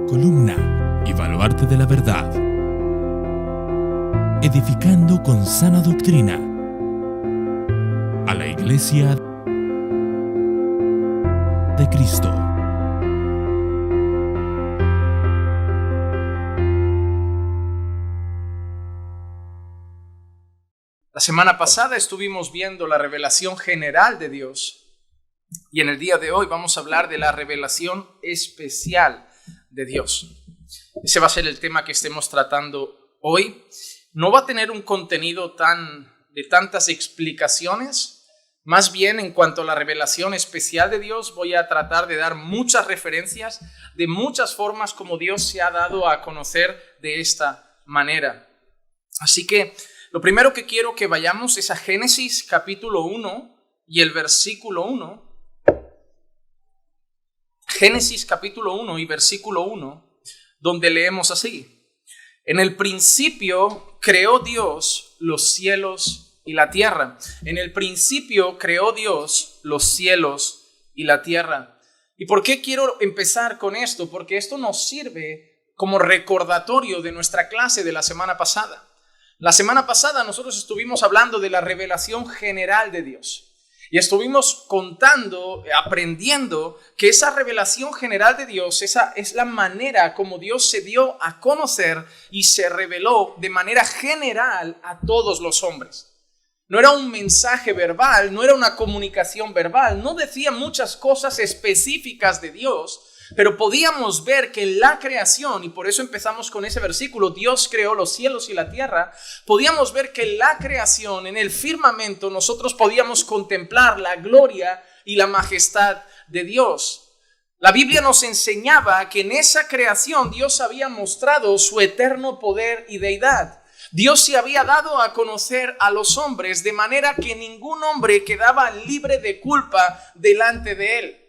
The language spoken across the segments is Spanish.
columna y baluarte de la verdad, edificando con sana doctrina a la Iglesia de Cristo. La semana pasada estuvimos viendo la revelación general de Dios y en el día de hoy vamos a hablar de la revelación especial de Dios. Ese va a ser el tema que estemos tratando hoy. No va a tener un contenido de tantas explicaciones. Más bien, en cuanto a la revelación especial de Dios, voy a tratar de dar muchas referencias de muchas formas como Dios se ha dado a conocer de esta manera. Así que lo primero que quiero que vayamos es a Génesis capítulo 1 y el versículo 1. Génesis capítulo 1 y versículo 1, donde leemos así: En el principio creó Dios los cielos y la tierra. En el principio creó Dios los cielos y la tierra. ¿Y por qué quiero empezar con esto? Porque esto nos sirve como recordatorio de nuestra clase de la semana pasada. La semana pasada nosotros estuvimos hablando de la revelación general de Dios. Y estuvimos aprendiendo que esa revelación general de Dios, esa es la manera como Dios se dio a conocer y se reveló de manera general a todos los hombres. No era un mensaje verbal, no era una comunicación verbal, no decía muchas cosas específicas de Dios, pero podíamos ver que en la creación, y por eso empezamos con ese versículo, Dios creó los cielos y la tierra, podíamos ver que en la creación, en el firmamento, nosotros podíamos contemplar la gloria y la majestad de Dios. La Biblia nos enseñaba que en esa creación Dios había mostrado su eterno poder y deidad. Dios se había dado a conocer a los hombres de manera que ningún hombre quedaba libre de culpa delante de él.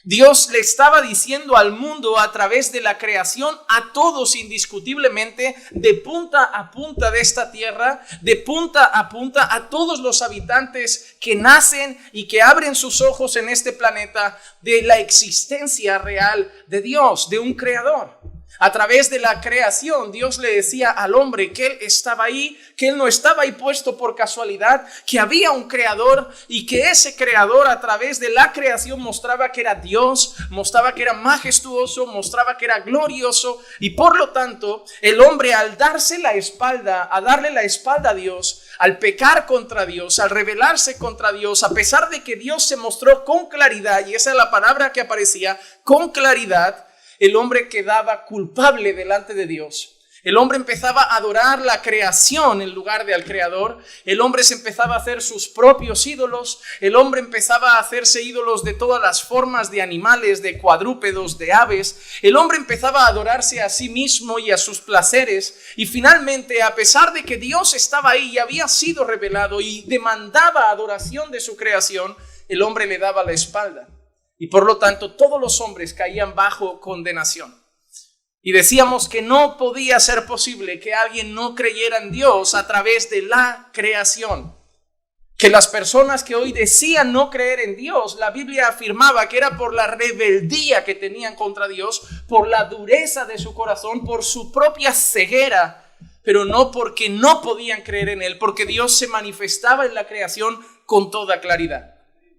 Dios le estaba diciendo al mundo a través de la creación, a todos indiscutiblemente, de punta a punta de esta tierra, de punta a todos los habitantes que nacen y que abren sus ojos en este planeta, de la existencia real de Dios, de un creador. A través de la creación, Dios le decía al hombre que Él estaba ahí, que Él no estaba ahí puesto por casualidad, que había un creador y que ese creador a través de la creación mostraba que era Dios, mostraba que era majestuoso, mostraba que era glorioso, y por lo tanto el hombre al darle la espalda a Dios, al pecar contra Dios, al rebelarse contra Dios, a pesar de que Dios se mostró con claridad, y esa es la palabra que aparecía, con claridad, el hombre quedaba culpable delante de Dios. El hombre empezaba a adorar la creación en lugar de al Creador. El hombre se empezaba a hacer sus propios ídolos. El hombre empezaba a hacerse ídolos de todas las formas de animales, de cuadrúpedos, de aves. El hombre empezaba a adorarse a sí mismo y a sus placeres. Y finalmente, a pesar de que Dios estaba ahí y había sido revelado y demandaba adoración de su creación, el hombre le daba la espalda. Y por lo tanto, todos los hombres caían bajo condenación. Y decíamos que no podía ser posible que alguien no creyera en Dios a través de la creación. Que las personas que hoy decían no creer en Dios, la Biblia afirmaba que era por la rebeldía que tenían contra Dios, por la dureza de su corazón, por su propia ceguera, pero no porque no podían creer en Él, porque Dios se manifestaba en la creación con toda claridad.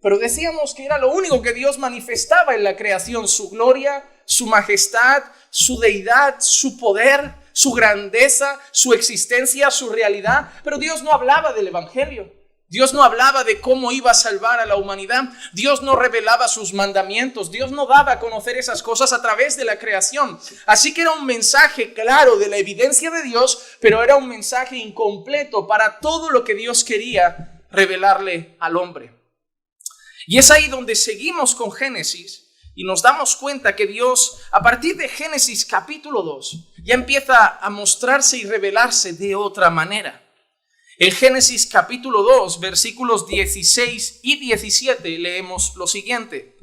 Pero decíamos que era lo único que Dios manifestaba en la creación: su gloria, su majestad, su deidad, su poder, su grandeza, su existencia, su realidad. Pero Dios no hablaba del evangelio. Dios no hablaba de cómo iba a salvar a la humanidad. Dios no revelaba sus mandamientos. Dios no daba a conocer esas cosas a través de la creación. Así que era un mensaje claro de la evidencia de Dios, pero era un mensaje incompleto para todo lo que Dios quería revelarle al hombre. Y es ahí donde seguimos con Génesis y nos damos cuenta que Dios, a partir de Génesis capítulo 2, ya empieza a mostrarse y revelarse de otra manera. En Génesis capítulo 2, versículos 16 y 17, leemos lo siguiente: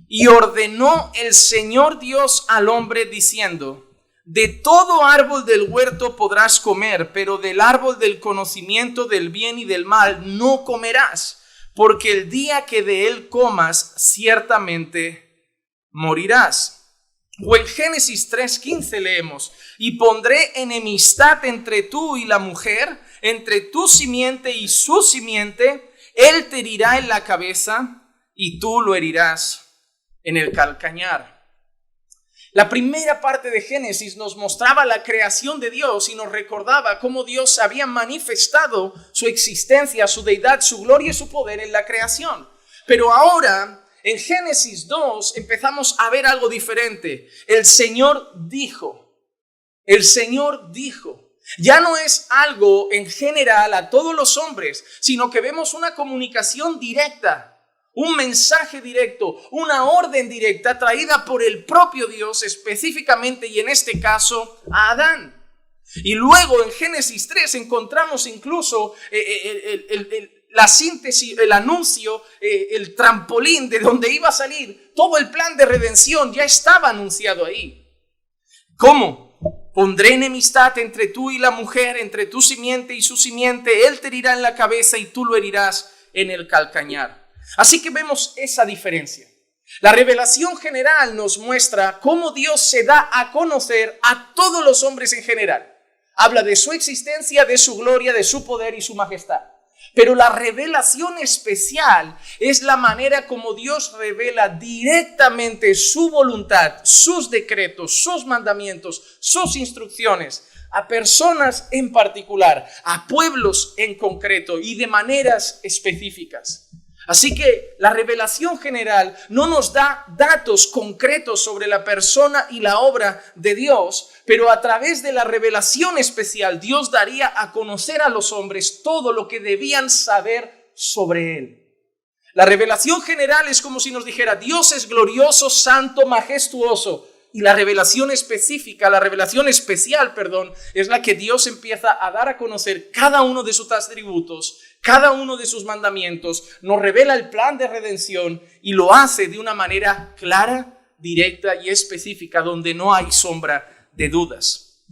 Y ordenó el Señor Dios al hombre diciendo: De todo árbol del huerto podrás comer, pero del árbol del conocimiento del bien y del mal no comerás, porque el día que de él comas, ciertamente morirás. O en Génesis 3:15 leemos: y pondré enemistad entre tú y la mujer, entre tu simiente y su simiente, él te herirá en la cabeza y tú lo herirás en el calcañar. La primera parte de Génesis nos mostraba la creación de Dios y nos recordaba cómo Dios había manifestado su existencia, su deidad, su gloria y su poder en la creación. Pero ahora, en Génesis 2, empezamos a ver algo diferente. El Señor dijo. Ya no es algo en general a todos los hombres, sino que vemos una comunicación directa. Un mensaje directo, una orden directa traída por el propio Dios específicamente y en este caso a Adán. Y luego en Génesis 3 encontramos incluso la síntesis, el anuncio, el trampolín de donde iba a salir. Todo el plan de redención ya estaba anunciado ahí. ¿Cómo? Pondré enemistad entre tú y la mujer, entre tu simiente y su simiente. Él te herirá en la cabeza y tú lo herirás en el calcañar. Así que vemos esa diferencia. La revelación general nos muestra cómo Dios se da a conocer a todos los hombres en general. Habla de su existencia, de su gloria, de su poder y su majestad. Pero la revelación especial es la manera como Dios revela directamente su voluntad, sus decretos, sus mandamientos, sus instrucciones a personas en particular, a pueblos en concreto y de maneras específicas. Así que la revelación general no nos da datos concretos sobre la persona y la obra de Dios, pero a través de la revelación especial Dios daría a conocer a los hombres todo lo que debían saber sobre Él. La revelación general es como si nos dijera: Dios es glorioso, santo, majestuoso. Y la revelación específica, la revelación especial, es la que Dios empieza a dar a conocer cada uno de sus atributos, cada uno de sus mandamientos, nos revela el plan de redención y lo hace de una manera clara, directa y específica, donde no hay sombra de dudas.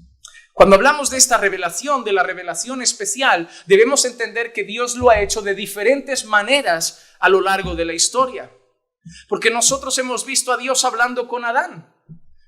Cuando hablamos de esta revelación, de la revelación especial, debemos entender que Dios lo ha hecho de diferentes maneras a lo largo de la historia. Porque nosotros hemos visto a Dios hablando con Adán,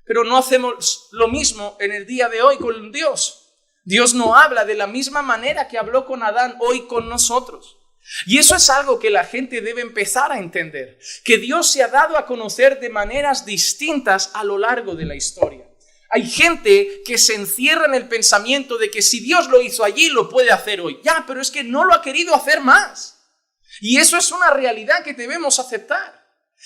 pero no hacemos lo mismo en el día de hoy con Dios. Dios no habla de la misma manera que habló con Adán hoy con nosotros. Y eso es algo que la gente debe empezar a entender, que Dios se ha dado a conocer de maneras distintas a lo largo de la historia. Hay gente que se encierra en el pensamiento de que si Dios lo hizo allí, lo puede hacer hoy. Ya, pero es que no lo ha querido hacer más. Y eso es una realidad que debemos aceptar.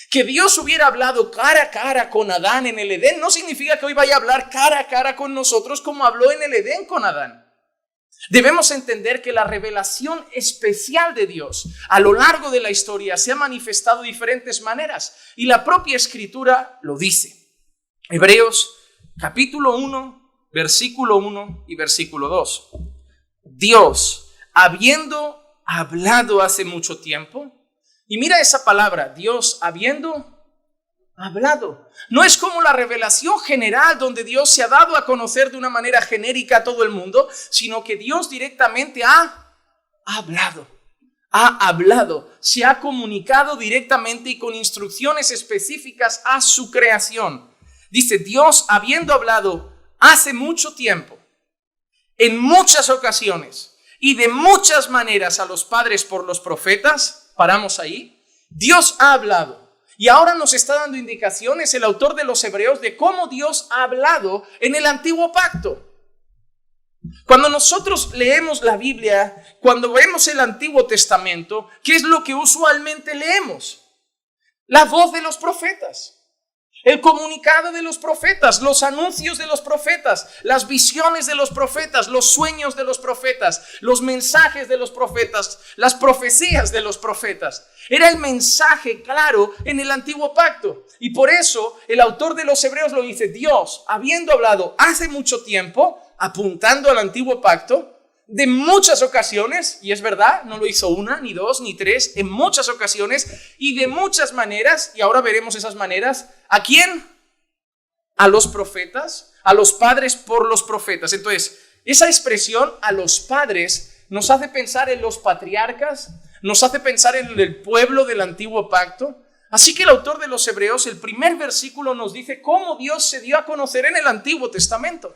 Que Dios hubiera hablado cara a cara con Adán en el Edén no significa que hoy vaya a hablar cara a cara con nosotros como habló en el Edén con Adán. Debemos entender que la revelación especial de Dios a lo largo de la historia se ha manifestado de diferentes maneras y la propia Escritura lo dice. Hebreos capítulo 1, versículo 1 y versículo 2. Dios, habiendo hablado hace mucho tiempo. Y mira esa palabra, Dios habiendo hablado. No es como la revelación general donde Dios se ha dado a conocer de una manera genérica a todo el mundo, sino que Dios directamente ha hablado, se ha comunicado directamente y con instrucciones específicas a su creación. Dice, Dios habiendo hablado hace mucho tiempo, en muchas ocasiones y de muchas maneras a los padres por los profetas. Paramos ahí. Dios ha hablado y ahora nos está dando indicaciones el autor de los Hebreos de cómo Dios ha hablado en el antiguo pacto. Cuando nosotros leemos la Biblia, cuando vemos el Antiguo Testamento, ¿qué es lo que usualmente leemos? La voz de los profetas. El comunicado de los profetas, los anuncios de los profetas, las visiones de los profetas, los sueños de los profetas, los mensajes de los profetas, las profecías de los profetas. Era el mensaje claro en el antiguo pacto. Y por eso el autor de los Hebreos lo dice, Dios, habiendo hablado hace mucho tiempo, apuntando al antiguo pacto, de muchas ocasiones, y es verdad, no lo hizo una, ni dos, ni tres, en muchas ocasiones y de muchas maneras, y ahora veremos esas maneras. ¿A quién? A los profetas, a los padres por los profetas. Entonces, esa expresión a los padres nos hace pensar en los patriarcas, nos hace pensar en el pueblo del antiguo pacto. Así que el autor de los Hebreos, el primer versículo nos dice cómo Dios se dio a conocer en el Antiguo Testamento.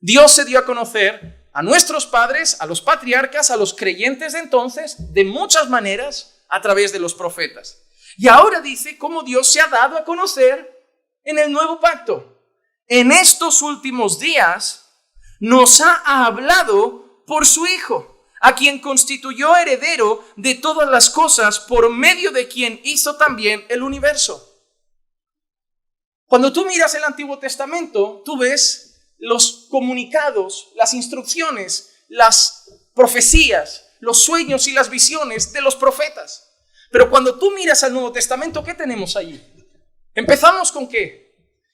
Dios se dio a conocer a nuestros padres, a los patriarcas, a los creyentes de entonces, de muchas maneras, a través de los profetas. Y ahora dice cómo Dios se ha dado a conocer en el nuevo pacto. En estos últimos días nos ha hablado por su Hijo, a quien constituyó heredero de todas las cosas, por medio de quien hizo también el universo. Cuando tú miras el Antiguo Testamento, tú ves los comunicados, las instrucciones, las profecías, los sueños y las visiones de los profetas. Pero cuando tú miras al Nuevo Testamento, ¿qué tenemos allí? ¿Empezamos con qué?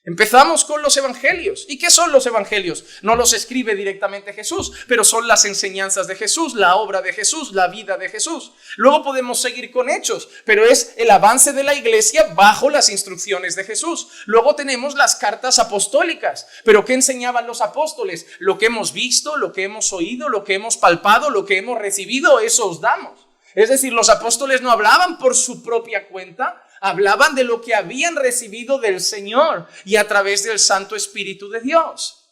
Empezamos con los evangelios. ¿Y qué son los evangelios? No los escribe directamente Jesús, pero son las enseñanzas de Jesús, la obra de Jesús, la vida de Jesús. Luego podemos seguir con Hechos, pero es el avance de la iglesia bajo las instrucciones de Jesús. Luego tenemos las cartas apostólicas. ¿Pero qué enseñaban los apóstoles? Lo que hemos visto, lo que hemos oído, lo que hemos palpado, lo que hemos recibido, eso os damos. Es decir, los apóstoles no hablaban por su propia cuenta, hablaban de lo que habían recibido del Señor y a través del Santo Espíritu de Dios.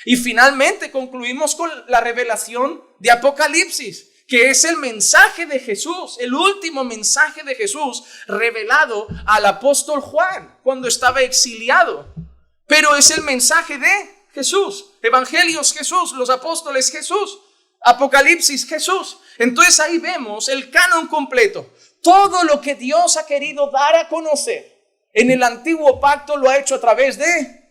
Y finalmente concluimos con la revelación de Apocalipsis, que es el mensaje de Jesús, el último mensaje de Jesús revelado al apóstol Juan cuando estaba exiliado. Pero es el mensaje de Jesús, Evangelios Jesús, los apóstoles Jesús, Apocalipsis Jesús. Entonces ahí vemos el canon completo. Todo lo que Dios ha querido dar a conocer en el antiguo pacto lo ha hecho a través de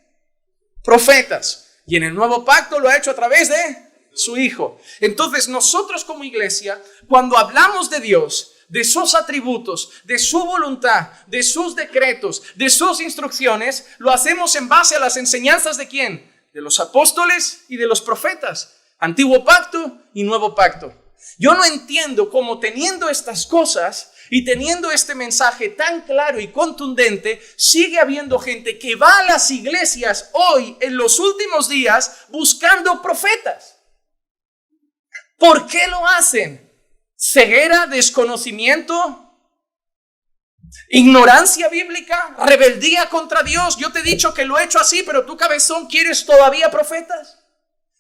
profetas. Y en el nuevo pacto lo ha hecho a través de su Hijo. Entonces nosotros como iglesia, cuando hablamos de Dios, de sus atributos, de su voluntad, de sus decretos, de sus instrucciones, lo hacemos en base a las enseñanzas ¿de quién? De los apóstoles y de los profetas. Antiguo pacto y nuevo pacto. Yo no entiendo cómo teniendo estas cosas y teniendo este mensaje tan claro y contundente, sigue habiendo gente que va a las iglesias hoy, en los últimos días, buscando profetas. ¿Por qué lo hacen? ¿Ceguera, desconocimiento, ignorancia bíblica, rebeldía contra Dios? Yo te he dicho que lo he hecho así, pero tú, cabezón, ¿quieres todavía profetas?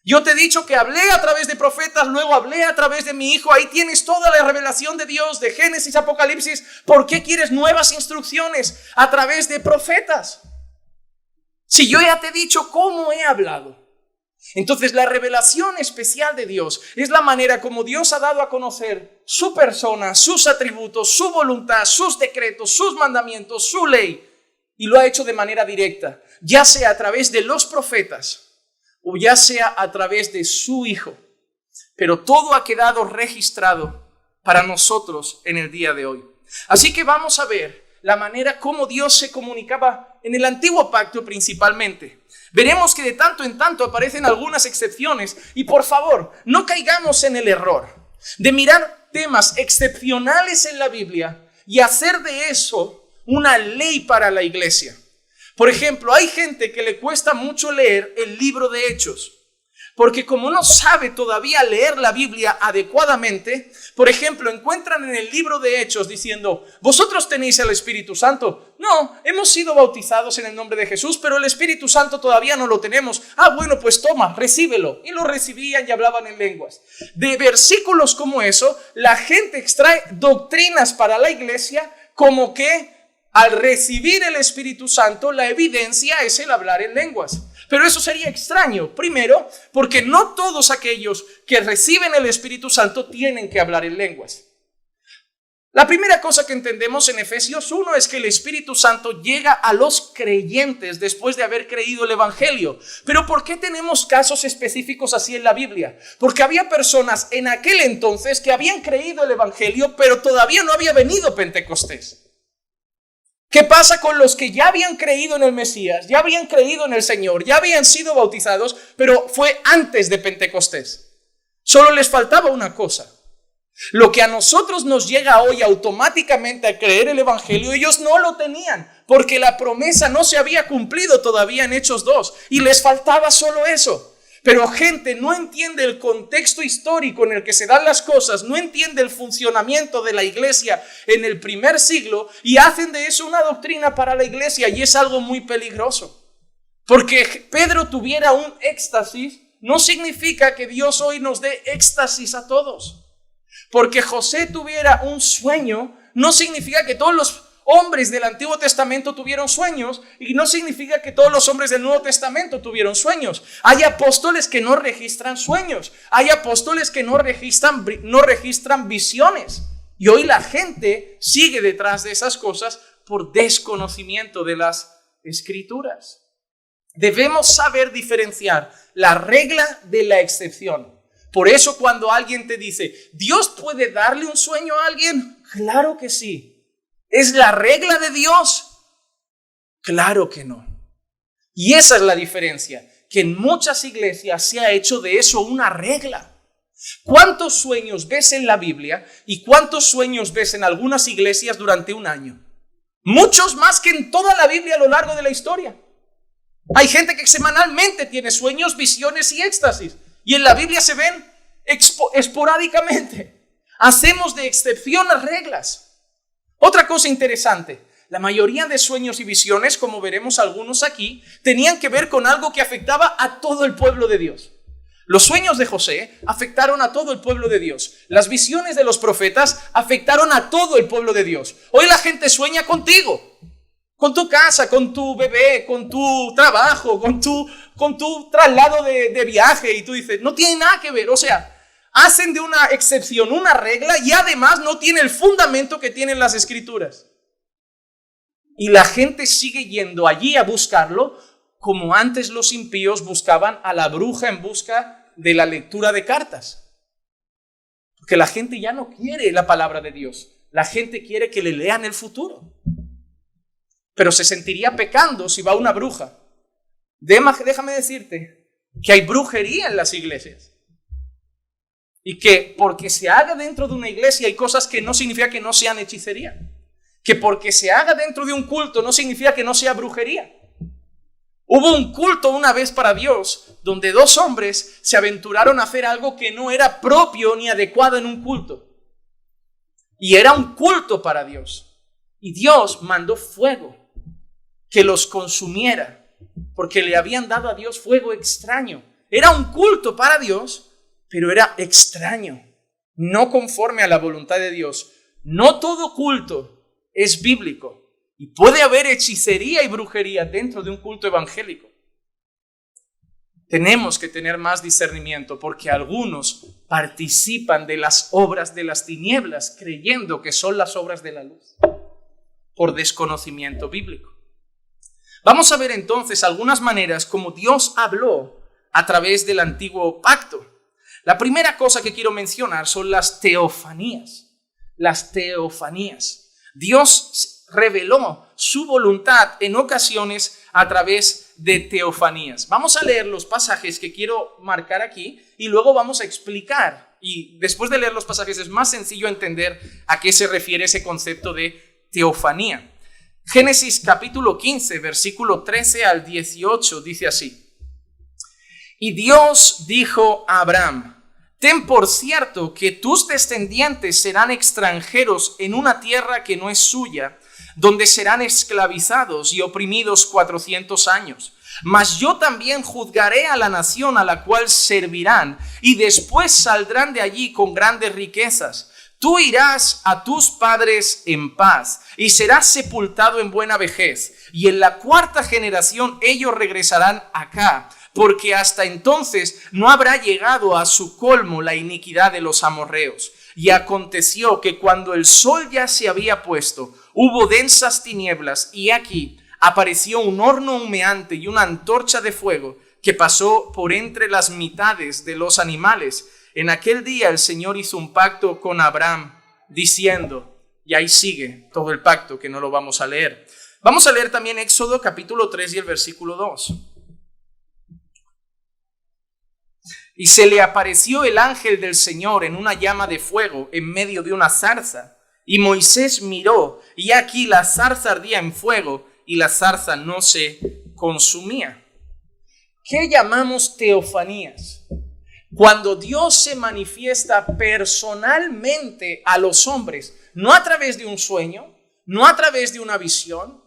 Yo te he dicho que hablé a través de profetas, luego hablé a través de mi Hijo. Ahí tienes toda la revelación de Dios, de Génesis, Apocalipsis. ¿Por qué quieres nuevas instrucciones a través de profetas? Si yo ya te he dicho cómo he hablado. Entonces la revelación especial de Dios es la manera como Dios ha dado a conocer su persona, sus atributos, su voluntad, sus decretos, sus mandamientos, su ley. Y lo ha hecho de manera directa, ya sea a través de los profetas o ya sea a través de su Hijo. Pero todo ha quedado registrado para nosotros en el día de hoy. Así que vamos a ver la manera como Dios se comunicaba en el antiguo pacto principalmente. Veremos que de tanto en tanto aparecen algunas excepciones y por favor, no caigamos en el error de mirar temas excepcionales en la Biblia y hacer de eso una ley para la iglesia. Por ejemplo, hay gente que le cuesta mucho leer el libro de Hechos, porque como no sabe todavía leer la Biblia adecuadamente, por ejemplo, encuentran en el libro de Hechos diciendo, ¿vosotros tenéis el Espíritu Santo? No, hemos sido bautizados en el nombre de Jesús, pero el Espíritu Santo todavía no lo tenemos. Ah, bueno, pues toma, recíbelo. Y lo recibían y hablaban en lenguas. De versículos como eso, la gente extrae doctrinas para la iglesia como que al recibir el Espíritu Santo, la evidencia es el hablar en lenguas. Pero eso sería extraño. Primero, porque no todos aquellos que reciben el Espíritu Santo tienen que hablar en lenguas. La primera cosa que entendemos en Efesios 1 es que el Espíritu Santo llega a los creyentes después de haber creído el Evangelio. Pero ¿por qué tenemos casos específicos así en la Biblia? Porque había personas en aquel entonces que habían creído el Evangelio, pero todavía no había venido Pentecostés. ¿Qué pasa con los que ya habían creído en el Mesías, ya habían creído en el Señor, ya habían sido bautizados, pero fue antes de Pentecostés? Solo les faltaba una cosa. Lo que a nosotros nos llega hoy automáticamente a creer el Evangelio, ellos no lo tenían, porque la promesa no se había cumplido todavía en Hechos 2, y les faltaba solo eso. Pero gente no entiende el contexto histórico en el que se dan las cosas, no entiende el funcionamiento de la iglesia en el primer siglo y hacen de eso una doctrina para la iglesia, y es algo muy peligroso. Porque Pedro tuviera un éxtasis no significa que Dios hoy nos dé éxtasis a todos. Porque José tuviera un sueño no significa que todos los hombres del Antiguo Testamento tuvieron sueños, y no significa que todos los hombres del Nuevo Testamento tuvieron sueños. Hay apóstoles que no registran sueños, hay apóstoles que no registran visiones, y hoy la gente sigue detrás de esas cosas por desconocimiento de las Escrituras. Debemos saber diferenciar la regla de la excepción. Por eso cuando alguien te dice, ¿Dios puede darle un sueño a alguien? Claro que sí. ¿Es la regla de Dios? Claro que no. Y esa es la diferencia, que en muchas iglesias se ha hecho de eso una regla. ¿Cuántos sueños ves en la Biblia y cuántos sueños ves en algunas iglesias durante un año? Muchos más que en toda la Biblia a lo largo de la historia. Hay gente que semanalmente tiene sueños, visiones y éxtasis, y en la Biblia se ven esporádicamente. Hacemos de excepción las reglas. Otra cosa interesante, la mayoría de sueños y visiones, como veremos algunos aquí, tenían que ver con algo que afectaba a todo el pueblo de Dios. Los sueños de José afectaron a todo el pueblo de Dios. Las visiones de los profetas afectaron a todo el pueblo de Dios. Hoy la gente sueña contigo, con tu casa, con tu bebé, con tu trabajo, con tu traslado de viaje, y tú dices, no tiene nada que ver. O sea, hacen de una excepción una regla y además no tiene el fundamento que tienen las Escrituras. Y la gente sigue yendo allí a buscarlo, como antes los impíos buscaban a la bruja en busca de la lectura de cartas. Porque la gente ya no quiere la palabra de Dios. La gente quiere que le lean el futuro. Pero se sentiría pecando si va una bruja. Déjame decirte que hay brujería en las iglesias. Y que porque se haga dentro de una iglesia hay cosas que no significa que no sean hechicería. Que porque se haga dentro de un culto no significa que no sea brujería. Hubo un culto una vez para Dios donde 2 hombres se aventuraron a hacer algo que no era propio ni adecuado en un culto. Y era un culto para Dios. Y Dios mandó fuego que los consumiera, porque le habían dado a Dios fuego extraño. Era un culto para Dios, pero era extraño, no conforme a la voluntad de Dios. No todo culto es bíblico, y puede haber hechicería y brujería dentro de un culto evangélico. Tenemos que tener más discernimiento, porque algunos participan de las obras de las tinieblas creyendo que son las obras de la luz, por desconocimiento bíblico. Vamos a ver entonces algunas maneras como Dios habló a través del antiguo pacto. La primera cosa que quiero mencionar son las teofanías. Las teofanías. Dios reveló su voluntad en ocasiones a través de teofanías. Vamos a leer los pasajes que quiero marcar aquí y luego vamos a explicar. Y después de leer los pasajes es más sencillo entender a qué se refiere ese concepto de teofanía. Génesis capítulo 15, versículo 13 al 18 dice así. Y Dios dijo a Abraham, ten por cierto que tus descendientes serán extranjeros en una tierra que no es suya, donde serán esclavizados y oprimidos 400 años. Mas yo también juzgaré a la nación a la cual servirán, y después saldrán de allí con grandes riquezas. Tú irás a tus padres en paz y serás sepultado en buena vejez. Y en la 4ª generación ellos regresarán acá, porque hasta entonces no habrá llegado a su colmo la iniquidad de los amorreos. Y aconteció que cuando el sol ya se había puesto, hubo densas tinieblas, y aquí apareció un horno humeante y una antorcha de fuego que pasó por entre las mitades de los animales. En aquel día el Señor hizo un pacto con Abraham, diciendo, y ahí sigue todo el pacto que no lo vamos a leer. Vamos a leer también Éxodo capítulo 3 y el versículo 2. Y se le apareció el ángel del Señor en una llama de fuego en medio de una zarza. Y Moisés miró, y aquí la zarza ardía en fuego, y la zarza no se consumía. ¿Qué llamamos teofanías? Cuando Dios se manifiesta personalmente a los hombres, no a través de un sueño, no a través de una visión,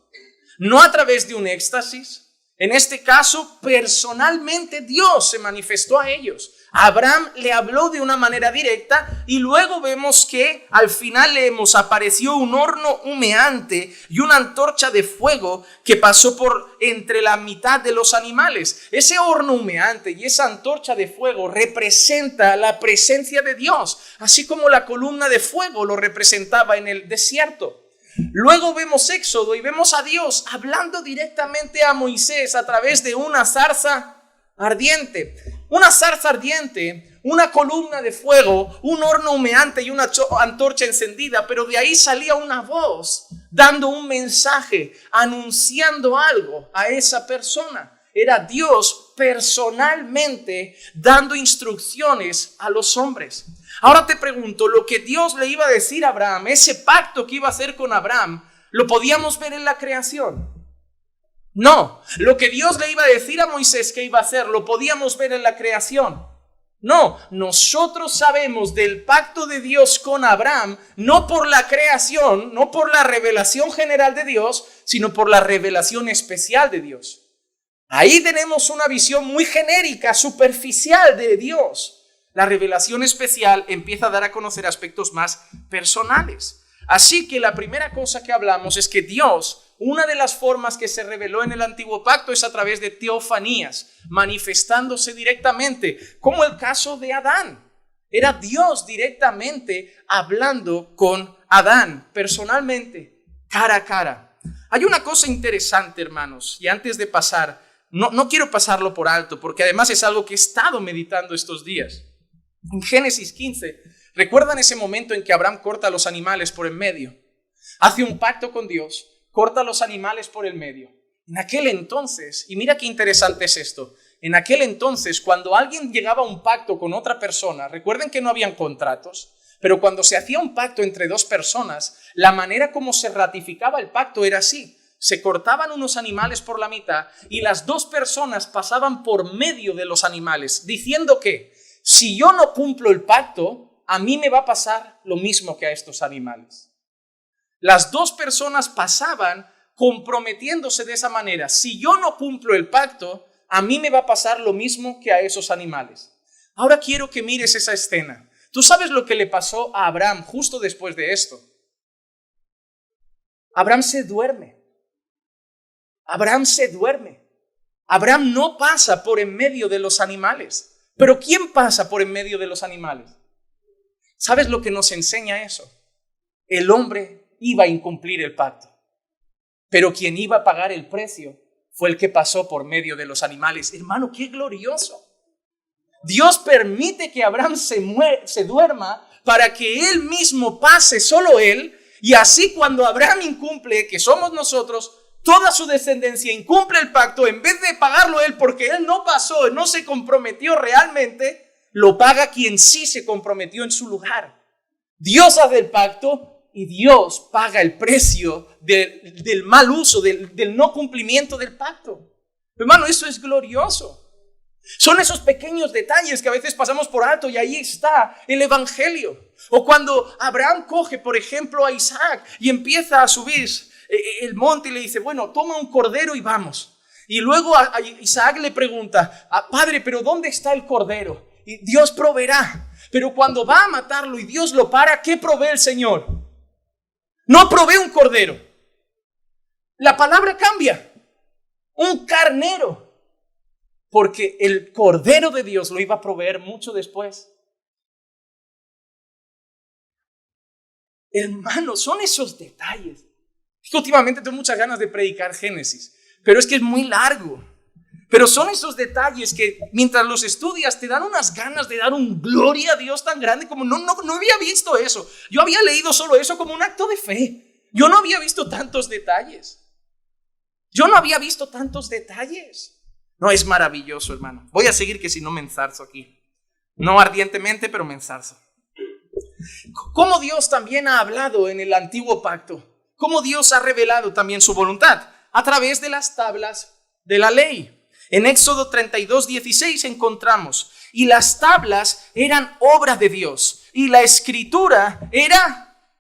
no a través de un éxtasis. En este caso, personalmente Dios se manifestó a ellos. Abraham le habló de una manera directa y luego vemos que al final leemos, apareció un horno humeante y una antorcha de fuego que pasó por entre la mitad de los animales. Ese horno humeante y esa antorcha de fuego representa la presencia de Dios, así como la columna de fuego lo representaba en el desierto. Luego vemos Éxodo y vemos a Dios hablando directamente a Moisés a través de una zarza ardiente. Una zarza ardiente, una columna de fuego, un horno humeante y una antorcha encendida, pero de ahí salía una voz dando un mensaje, anunciando algo a esa persona. Era Dios personalmente dando instrucciones a los hombres. Ahora te pregunto, lo que Dios le iba a decir a Abraham, ese pacto que iba a hacer con Abraham, ¿lo podíamos ver en la creación? No. Lo que Dios le iba a decir a Moisés que iba a hacer, ¿lo podíamos ver en la creación? No. Nosotros sabemos del pacto de Dios con Abraham, no por la creación, no por la revelación general de Dios, sino por la revelación especial de Dios. Ahí tenemos una visión muy genérica, superficial de Dios. La revelación especial empieza a dar a conocer aspectos más personales. Así que la primera cosa que hablamos es que Dios, una de las formas que se reveló en el antiguo pacto es a través de teofanías, manifestándose directamente, como el caso de Adán. Era Dios directamente hablando con Adán, personalmente, cara a cara. Hay una cosa interesante, hermanos, y antes de pasar, no quiero pasarlo por alto, porque además es algo que he estado meditando estos días. En Génesis 15, ¿recuerdan ese momento en que Abraham corta a los animales por en medio? Hace un pacto con Dios, corta a los animales por el medio. En aquel entonces, y mira qué interesante es esto, en aquel entonces cuando alguien llegaba a un pacto con otra persona, recuerden que no habían contratos, pero cuando se hacía un pacto entre dos personas, la manera como se ratificaba el pacto era así. Se cortaban unos animales por la mitad y las dos personas pasaban por medio de los animales, diciendo que si yo no cumplo el pacto, a mí me va a pasar lo mismo que a estos animales. Las dos personas pasaban comprometiéndose de esa manera. Si yo no cumplo el pacto, a mí me va a pasar lo mismo que a esos animales. Ahora quiero que mires esa escena. ¿Tú sabes lo que le pasó a Abraham justo después de esto? Abraham se duerme. Abraham se duerme. Abraham no pasa por en medio de los animales. Pero ¿quién pasa por en medio de los animales? ¿Sabes lo que nos enseña eso? El hombre iba a incumplir el pacto, pero quien iba a pagar el precio fue el que pasó por medio de los animales. Hermano, qué glorioso. Dios permite que Abraham se duerma para que él mismo pase, solo él, y así cuando Abraham incumple, que somos nosotros, toda su descendencia incumple el pacto, en vez de pagarlo él porque él no pasó, no se comprometió realmente, lo paga quien sí se comprometió en su lugar. Dios hace el pacto y Dios paga el precio del mal uso, del no cumplimiento del pacto. Hermano, eso es glorioso. Son esos pequeños detalles que a veces pasamos por alto y ahí está el evangelio. O cuando Abraham coge, por ejemplo, a Isaac y empieza a subir el monte y le dice, bueno, toma un cordero y vamos. Y luego a Isaac le pregunta, padre, pero ¿dónde está el cordero? Y Dios proveerá. Pero cuando va a matarlo y Dios lo para, ¿qué provee el Señor? No provee un cordero. La palabra cambia. Un carnero. Porque el cordero de Dios lo iba a proveer mucho después. Hermanos, son esos detalles. Últimamente tengo muchas ganas de predicar Génesis, pero es que es muy largo. Pero son esos detalles que mientras los estudias te dan unas ganas de dar un gloria a Dios tan grande como no había visto eso. Yo había leído solo eso como un acto de fe. Yo no había visto tantos detalles. No, es maravilloso, hermano. Voy a seguir que si no me enzarzo aquí. No ardientemente, pero me enzarzo. Cómo Dios también ha hablado en el antiguo pacto. Cómo Dios ha revelado también su voluntad a través de las tablas de la ley. En Éxodo 32:16 encontramos: y las tablas eran obra de Dios, y la escritura era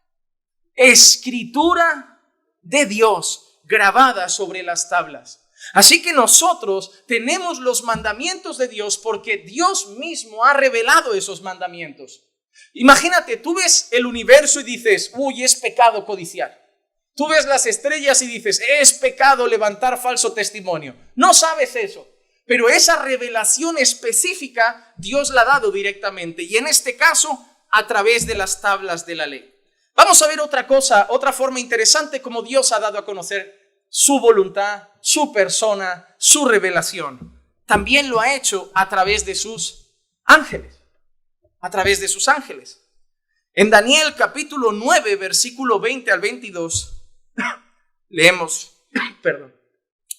escritura de Dios grabada sobre las tablas. Así que nosotros tenemos los mandamientos de Dios porque Dios mismo ha revelado esos mandamientos. Imagínate, tú ves el universo y dices: uy, es pecado codiciar. Tú ves las estrellas y dices: es pecado levantar falso testimonio. No sabes eso, pero esa revelación específica Dios la ha dado directamente, y en este caso a través de las tablas de la ley. Vamos a ver otra cosa, otra forma interesante como Dios ha dado a conocer su voluntad, su persona, su revelación. También lo ha hecho a través de sus ángeles. A través de sus ángeles. En Daniel capítulo 9, versículo 20 al 22, leemos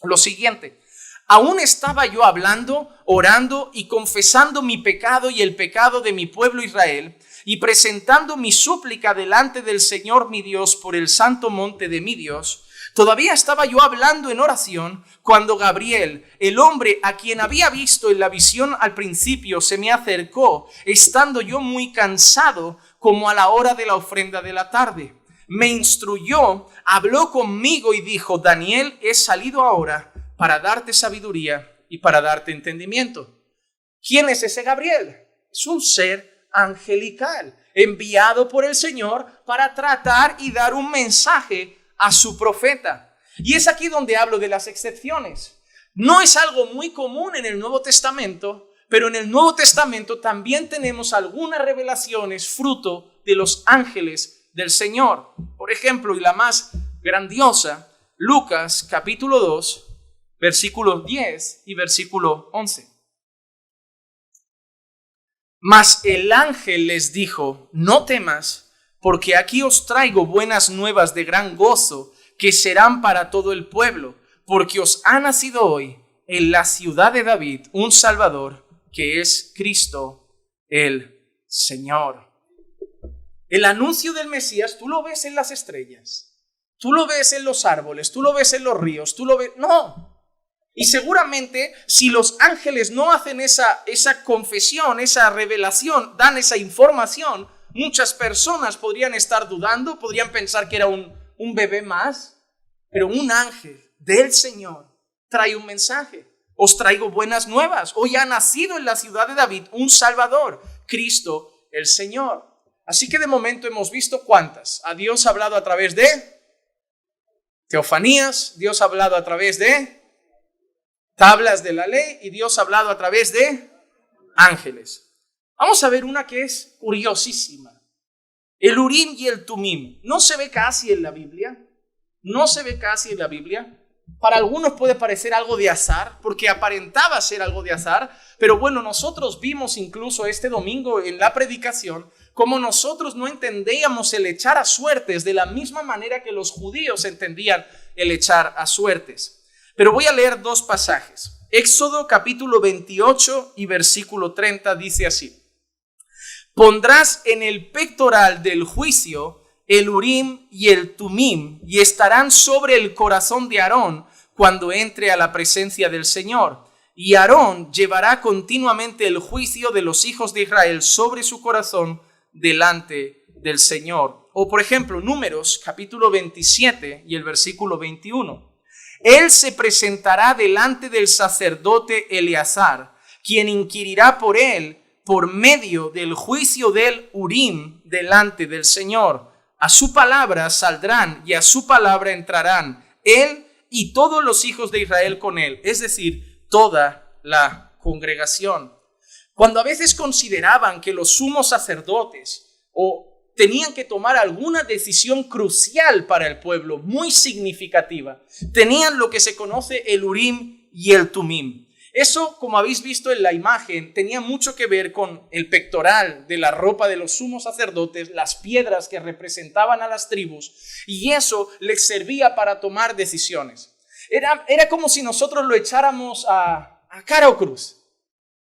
lo siguiente: aún estaba yo hablando, orando y confesando mi pecado y el pecado de mi pueblo Israel, y presentando mi súplica delante del Señor mi Dios por el santo monte de mi Dios. Todavía estaba yo hablando en oración cuando Gabriel, el hombre a quien había visto en la visión al principio, se me acercó, estando yo muy cansado, como a la hora de la ofrenda de la tarde. Me instruyó, habló conmigo y dijo: Daniel, he salido ahora para darte sabiduría y para darte entendimiento. ¿Quién es ese Gabriel? Es un ser angelical, enviado por el Señor para tratar y dar un mensaje a su profeta. Y es aquí donde hablo de las excepciones. No es algo muy común en el Nuevo Testamento, pero en el Nuevo Testamento también tenemos algunas revelaciones fruto de los ángeles del Señor. Por ejemplo, y la más grandiosa, Lucas capítulo 2, versículo 10 y versículo 11. Mas el ángel les dijo: no temas, porque aquí os traigo buenas nuevas de gran gozo, que serán para todo el pueblo, porque os ha nacido hoy en la ciudad de David un Salvador, que es Cristo el Señor. El anuncio del Mesías tú lo ves en las estrellas, tú lo ves en los árboles, tú lo ves en los ríos, tú lo ves... No. Y seguramente si los ángeles no hacen esa confesión, esa revelación, dan esa información, muchas personas podrían estar dudando, podrían pensar que era un bebé más, pero un ángel del Señor trae un mensaje. Os traigo buenas nuevas. Hoy ha nacido en la ciudad de David un Salvador, Cristo el Señor. Así que de momento hemos visto ¿cuántas? A Dios ha hablado a través de teofanías, Dios ha hablado a través de tablas de la ley y Dios ha hablado a través de ángeles. Vamos a ver una que es curiosísima. El Urim y el Tumim. No se ve casi en la Biblia. No se ve casi en la Biblia. Para algunos puede parecer algo de azar, porque aparentaba ser algo de azar. Pero bueno, nosotros vimos incluso este domingo en la predicación cómo nosotros no entendíamos el echar a suertes de la misma manera que los judíos entendían el echar a suertes. Pero voy a leer dos pasajes. Éxodo capítulo 28 y versículo 30 dice así: pondrás en el pectoral del juicio el Urim y el Tumim, y estarán sobre el corazón de Aarón cuando entre a la presencia del Señor. Y Aarón llevará continuamente el juicio de los hijos de Israel sobre su corazón delante del Señor. O por ejemplo, Números capítulo 27 y el versículo 21. Él se presentará delante del sacerdote Eleazar, quien inquirirá por él por medio del juicio del Urim delante del Señor. A su palabra saldrán y a su palabra entrarán él y todos los hijos de Israel con él, es decir, toda la congregación. Cuando a veces consideraban que los sumos sacerdotes tenían que tomar alguna decisión crucial para el pueblo, muy significativa, tenían lo que se conoce el Urim y el Tumim. Eso, como habéis visto en la imagen, tenía mucho que ver con el pectoral de la ropa de los sumos sacerdotes, las piedras que representaban a las tribus, y eso les servía para tomar decisiones. Era como si nosotros lo echáramos a cara o cruz,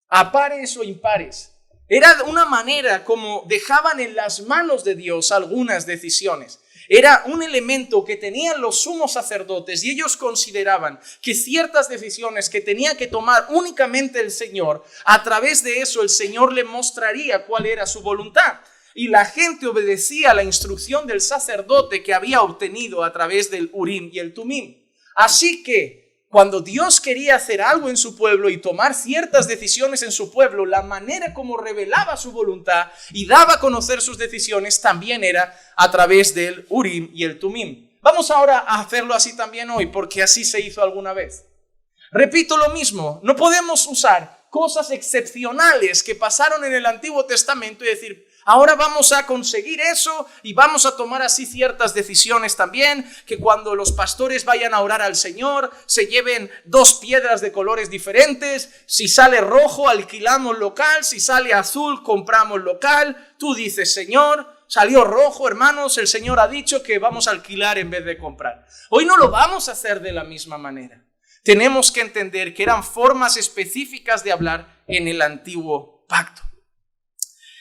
a pares o impares. Era una manera como dejaban en las manos de Dios algunas decisiones. era un elemento que tenían los sumos sacerdotes y ellos consideraban que ciertas decisiones que tenía que tomar únicamente el Señor, a través de eso el Señor le mostraría cuál era su voluntad. Y la gente obedecía la instrucción del sacerdote que había obtenido a través del Urim y el Tumim. Así que cuando Dios quería hacer algo en su pueblo y tomar ciertas decisiones en su pueblo, la manera como revelaba su voluntad y daba a conocer sus decisiones también era a través del Urim y el Tumim. Vamos ahora a hacerlo así también hoy, porque así se hizo alguna vez. Repito lo mismo, no podemos usar cosas excepcionales que pasaron en el Antiguo Testamento y decir, ahora vamos a conseguir eso y vamos a tomar así ciertas decisiones también, que cuando los pastores vayan a orar al Señor, se lleven 2 piedras de colores diferentes. Si sale rojo, alquilamos local. Si sale azul, compramos local. Tú dices, Señor, salió rojo, hermanos, el Señor ha dicho que vamos a alquilar en vez de comprar. Hoy no lo vamos a hacer de la misma manera. Tenemos que entender que eran formas específicas de hablar en el antiguo pacto.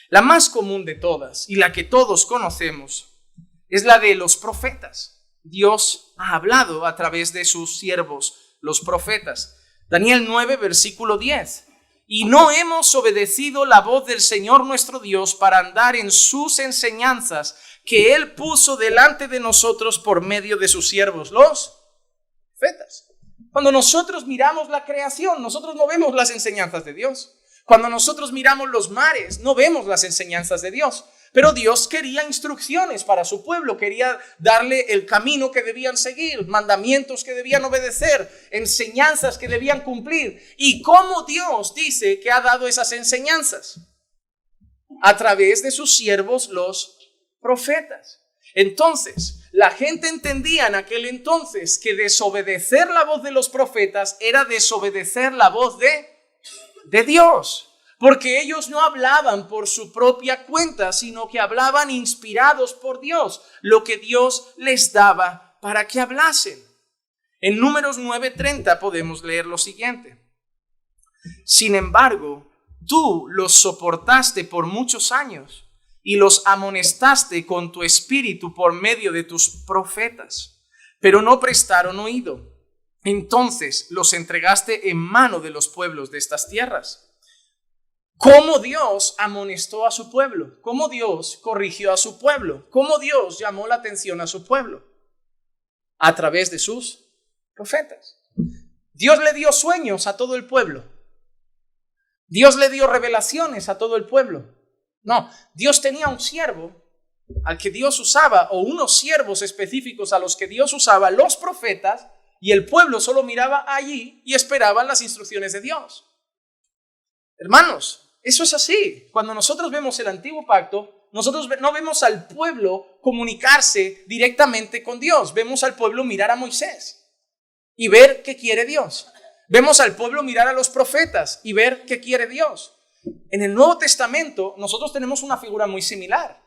La más común de todas y la que todos conocemos es la de los profetas. Dios ha hablado a través de sus siervos, los profetas. Daniel 9, versículo 10. Y no hemos obedecido la voz del Señor nuestro Dios para andar en sus enseñanzas que Él puso delante de nosotros por medio de sus siervos, los profetas. Cuando nosotros miramos la creación, nosotros no vemos las enseñanzas de Dios. Cuando nosotros miramos los mares, no vemos las enseñanzas de Dios. Pero Dios quería instrucciones para su pueblo, quería darle el camino que debían seguir, mandamientos que debían obedecer, enseñanzas que debían cumplir. ¿Y cómo Dios dice que ha dado esas enseñanzas? A través de sus siervos, los profetas. Entonces, la gente entendía en aquel entonces que desobedecer la voz de los profetas era desobedecer la voz de Dios. Porque ellos no hablaban por su propia cuenta, sino que hablaban inspirados por Dios, lo que Dios les daba para que hablasen. En Números 9:30 podemos leer lo siguiente. Sin embargo, tú los soportaste por muchos años y los amonestaste con tu espíritu por medio de tus profetas, pero no prestaron oído. Entonces los entregaste en mano de los pueblos de estas tierras. ¿Cómo Dios amonestó a su pueblo? ¿Cómo Dios corrigió a su pueblo? ¿Cómo Dios llamó la atención a su pueblo? A través de sus profetas. Dios le dio sueños a todo el pueblo. Dios le dio revelaciones a todo el pueblo. No, Dios tenía un siervo al que Dios usaba, o unos siervos específicos a los que Dios usaba, los profetas, y el pueblo solo miraba allí y esperaban las instrucciones de Dios. Hermanos, eso es así. Cuando nosotros vemos el antiguo pacto, nosotros no vemos al pueblo comunicarse directamente con Dios. Vemos al pueblo mirar a Moisés y ver qué quiere Dios. Vemos al pueblo mirar a los profetas y ver qué quiere Dios. En el Nuevo Testamento nosotros tenemos una figura muy similar.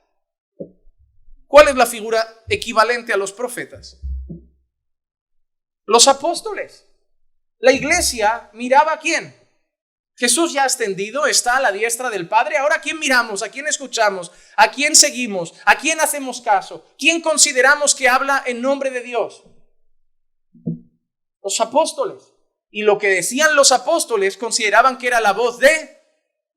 ¿Cuál es la figura equivalente a los profetas? Los apóstoles. La iglesia miraba ¿a quién? Jesús ya ascendido, está a la diestra del Padre. Ahora ¿a quién miramos? ¿A quién escuchamos? ¿A quién seguimos? ¿A quién hacemos caso? ¿Quién consideramos que habla en nombre de Dios? Los apóstoles. Y lo que decían los apóstoles consideraban que era la voz de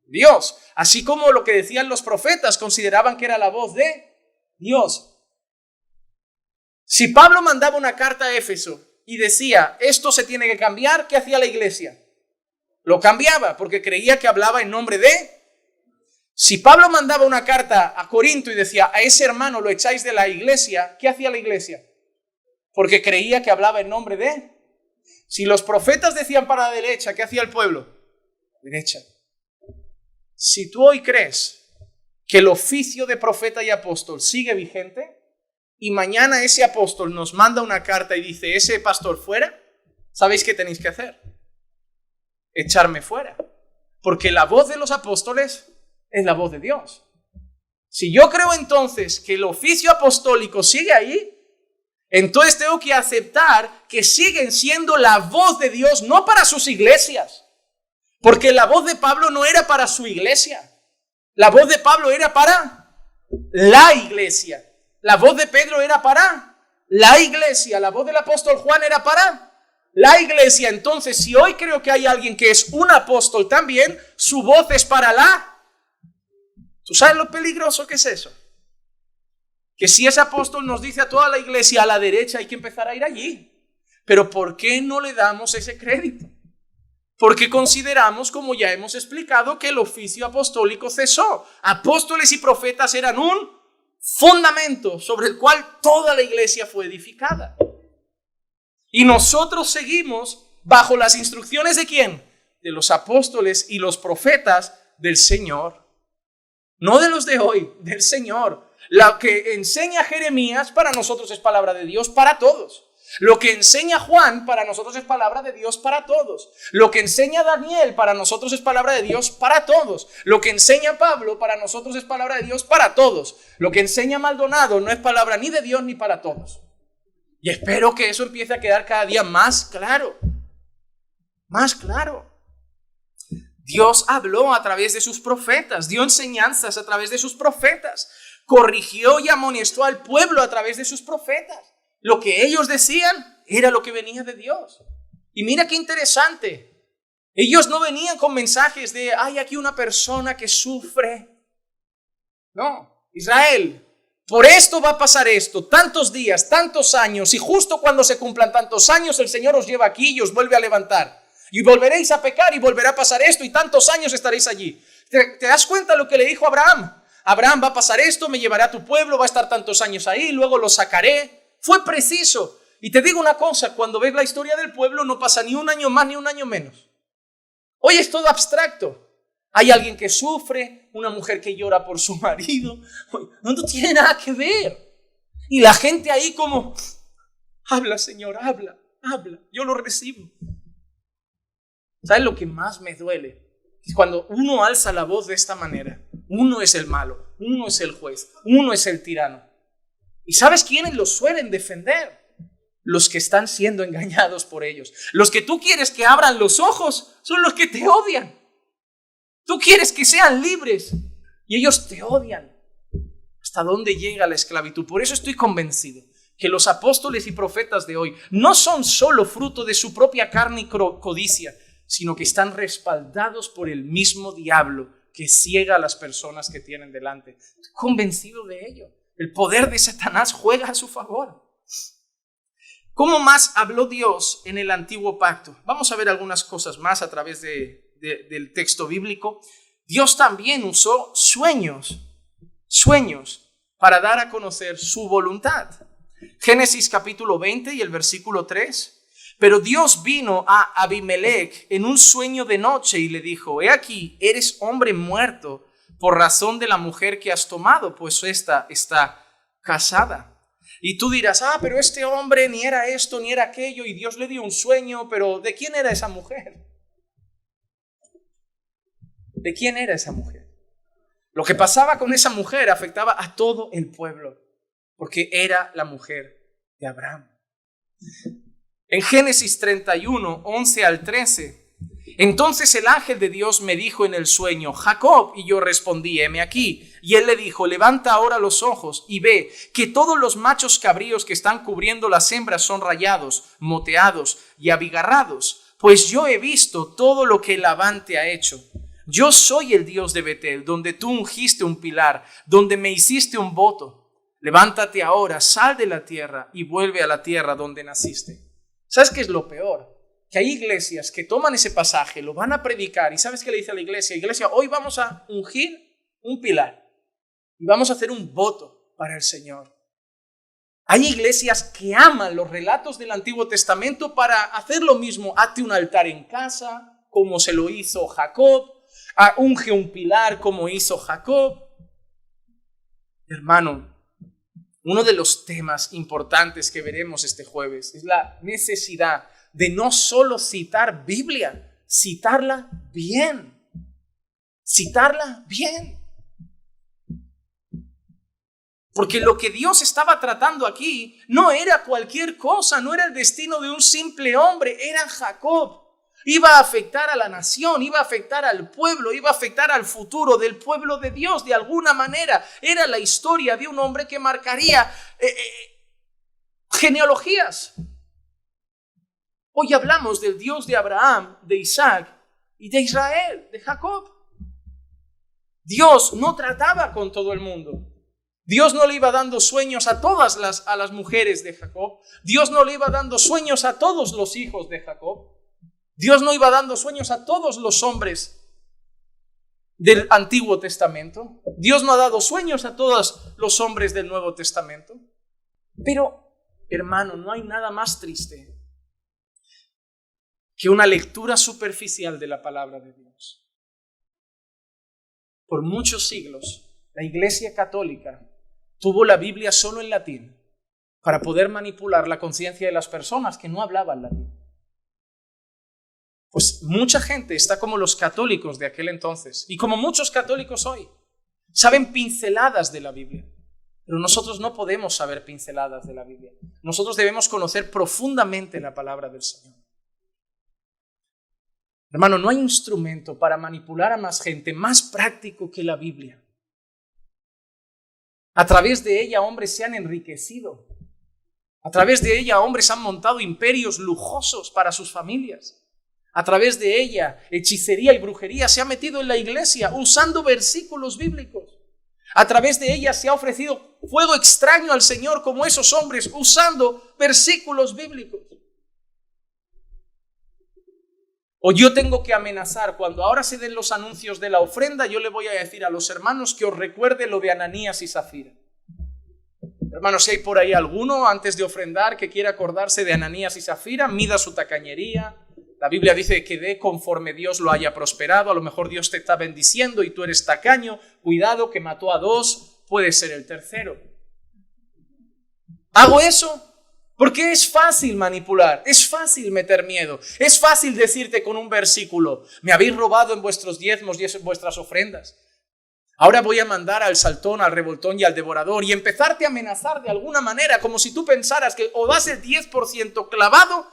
Dios. Así como lo que decían los profetas consideraban que era la voz de Dios. Si Pablo mandaba una carta a Éfeso y decía, esto se tiene que cambiar, ¿qué hacía la iglesia? Lo cambiaba porque creía que hablaba en nombre de. Si Pablo mandaba una carta a Corinto y decía, a ese hermano lo echáis de la iglesia, ¿qué hacía la iglesia? Porque creía que hablaba en nombre de. Si los profetas decían para la derecha, ¿qué hacía el pueblo? Derecha. Si tú hoy crees que el oficio de profeta y apóstol sigue vigente y mañana ese apóstol nos manda una carta y dice, ese pastor fuera, ¿sabéis qué tenéis que hacer? Echarme fuera. Porque la voz de los apóstoles es la voz de Dios. Si yo creo entonces que el oficio apostólico sigue ahí, entonces tengo que aceptar que siguen siendo la voz de Dios, no para sus iglesias. Porque la voz de Pablo no era para su iglesia. La voz de Pablo era para la iglesia. La voz de Pedro era para la iglesia. La voz del apóstol Juan era para la iglesia. Entonces, si hoy creo que hay alguien que es un apóstol también, su voz es para la... ¿Tú sabes lo peligroso que es eso? Que si ese apóstol nos dice a toda la iglesia a la derecha, hay que empezar a ir allí. Pero ¿por qué no le damos ese crédito? Porque consideramos, como ya hemos explicado, que el oficio apostólico cesó. Apóstoles y profetas eran un fundamento sobre el cual toda la iglesia fue edificada. Y nosotros seguimos bajo las instrucciones ¿de quién? De los apóstoles y los profetas del Señor. No de los de hoy, del Señor. Lo que enseña Jeremías para nosotros es palabra de Dios para todos. Lo que enseña Juan para nosotros es palabra de Dios para todos. Lo que enseña Daniel para nosotros es palabra de Dios para todos. Lo que enseña Pablo para nosotros es palabra de Dios para todos. Lo que enseña Maldonado no es palabra ni de Dios ni para todos. Y espero que eso empiece a quedar cada día más claro. Más claro. Dios habló a través de sus profetas, dio enseñanzas a través de sus profetas, corrigió y amonestó al pueblo a través de sus profetas. Lo que ellos decían era lo que venía de Dios. Y mira qué interesante. Ellos no venían con mensajes de, hay aquí una persona que sufre. No, Israel, por esto va a pasar esto, tantos días, tantos años, y justo cuando se cumplan tantos años, el Señor os lleva aquí y os vuelve a levantar. Y volveréis a pecar y volverá a pasar esto y tantos años estaréis allí. ¿Te das cuenta lo que le dijo a Abraham? Abraham, va a pasar esto, me llevará a tu pueblo, va a estar tantos años ahí, luego lo sacaré. Fue preciso. Y te digo una cosa, cuando ves la historia del pueblo no pasa ni un año más ni un año menos. Hoy es todo abstracto. Hay alguien que sufre, una mujer que llora por su marido. No tiene nada que ver. Y la gente ahí como, habla Señor, habla, yo lo recibo. ¿Sabes lo que más me duele? Es cuando uno alza la voz de esta manera. Uno es el malo, uno es el juez, uno es el tirano. ¿Y sabes quiénes los suelen defender? Los que están siendo engañados por ellos. Los que tú quieres que abran los ojos son los que te odian. Tú quieres que sean libres y ellos te odian. ¿Hasta dónde llega la esclavitud? Por eso estoy convencido que los apóstoles y profetas de hoy no son solo fruto de su propia carne y codicia, sino que están respaldados por el mismo diablo que ciega a las personas que tienen delante. Estoy convencido de ello. El poder de Satanás juega a su favor. ¿Cómo más habló Dios en el antiguo pacto? Vamos a ver algunas cosas más a través del texto bíblico. Dios también usó sueños para dar a conocer su voluntad. Génesis capítulo 20 y el versículo 3. Pero Dios vino a Abimelech en un sueño de noche y le dijo, he aquí, eres hombre muerto por razón de la mujer que has tomado, pues esta está casada. Y tú dirás, pero este hombre ni era esto ni era aquello, y Dios le dio un sueño, pero ¿de quién era esa mujer? ¿De quién era esa mujer? Lo que pasaba con esa mujer afectaba a todo el pueblo, porque era la mujer de Abraham. En Génesis 31, 11 al 13, entonces el ángel de Dios me dijo en el sueño, Jacob, y yo respondí, heme aquí. Y él le dijo, levanta ahora los ojos y ve que todos los machos cabríos que están cubriendo las hembras son rayados, moteados y abigarrados, pues yo he visto todo lo que Labán te ha hecho. Yo soy el Dios de Betel, donde tú ungiste un pilar, donde me hiciste un voto. Levántate ahora, sal de la tierra y vuelve a la tierra donde naciste. ¿Sabes qué es lo peor? Que hay iglesias que toman ese pasaje, lo van a predicar y ¿sabes qué le dice a la iglesia? Iglesia, hoy vamos a ungir un pilar y vamos a hacer un voto para el Señor. Hay iglesias que aman los relatos del Antiguo Testamento para hacer lo mismo. Hazte un altar en casa, como se lo hizo Jacob. Unge un pilar, como hizo Jacob. Hermano, uno de los temas importantes que veremos este jueves es la necesidad de no solo citar Biblia, citarla bien. Citarla bien. Porque lo que Dios estaba tratando aquí no era cualquier cosa, no era el destino de un simple hombre, era Jacob. Iba a afectar a la nación, iba a afectar al pueblo, iba a afectar al futuro del pueblo de Dios de alguna manera. Era la historia de un hombre que marcaría genealogías. Hoy hablamos del Dios de Abraham, de Isaac y de Israel, de Jacob. Dios no trataba con todo el mundo. Dios no le iba dando sueños a todas las mujeres de Jacob. Dios no le iba dando sueños a todos los hijos de Jacob. Dios no iba dando sueños a todos los hombres del Antiguo Testamento. Dios no ha dado sueños a todos los hombres del Nuevo Testamento. Pero, hermano, no hay nada más triste que una lectura superficial de la palabra de Dios. Por muchos siglos, la Iglesia Católica tuvo la Biblia solo en latín para poder manipular la conciencia de las personas que no hablaban latín. Pues mucha gente está como los católicos de aquel entonces y como muchos católicos hoy. Saben pinceladas de la Biblia, pero nosotros no podemos saber pinceladas de la Biblia. Nosotros debemos conocer profundamente la palabra del Señor. Hermano, no hay instrumento para manipular a más gente más práctico que la Biblia. A través de ella hombres se han enriquecido. A través de ella hombres han montado imperios lujosos para sus familias. A través de ella, hechicería y brujería se ha metido en la iglesia usando versículos bíblicos. A través de ella se ha ofrecido fuego extraño al Señor como esos hombres usando versículos bíblicos. O yo tengo que amenazar, cuando ahora se den los anuncios de la ofrenda, yo le voy a decir a los hermanos que os recuerde lo de Ananías y Zafira. Hermanos, si hay por ahí alguno antes de ofrendar que quiera acordarse de Ananías y Zafira, mida su tacañería. La Biblia dice que dé conforme Dios lo haya prosperado. A lo mejor Dios te está bendiciendo y tú eres tacaño. Cuidado, que mató a 2, puede ser el tercero. ¿Hago eso? Porque es fácil manipular, es fácil meter miedo, es fácil decirte con un versículo: me habéis robado en vuestros diezmos y en vuestras ofrendas. Ahora voy a mandar al saltón, al revoltón y al devorador y empezarte a amenazar de alguna manera, como si tú pensaras que o das el 10% clavado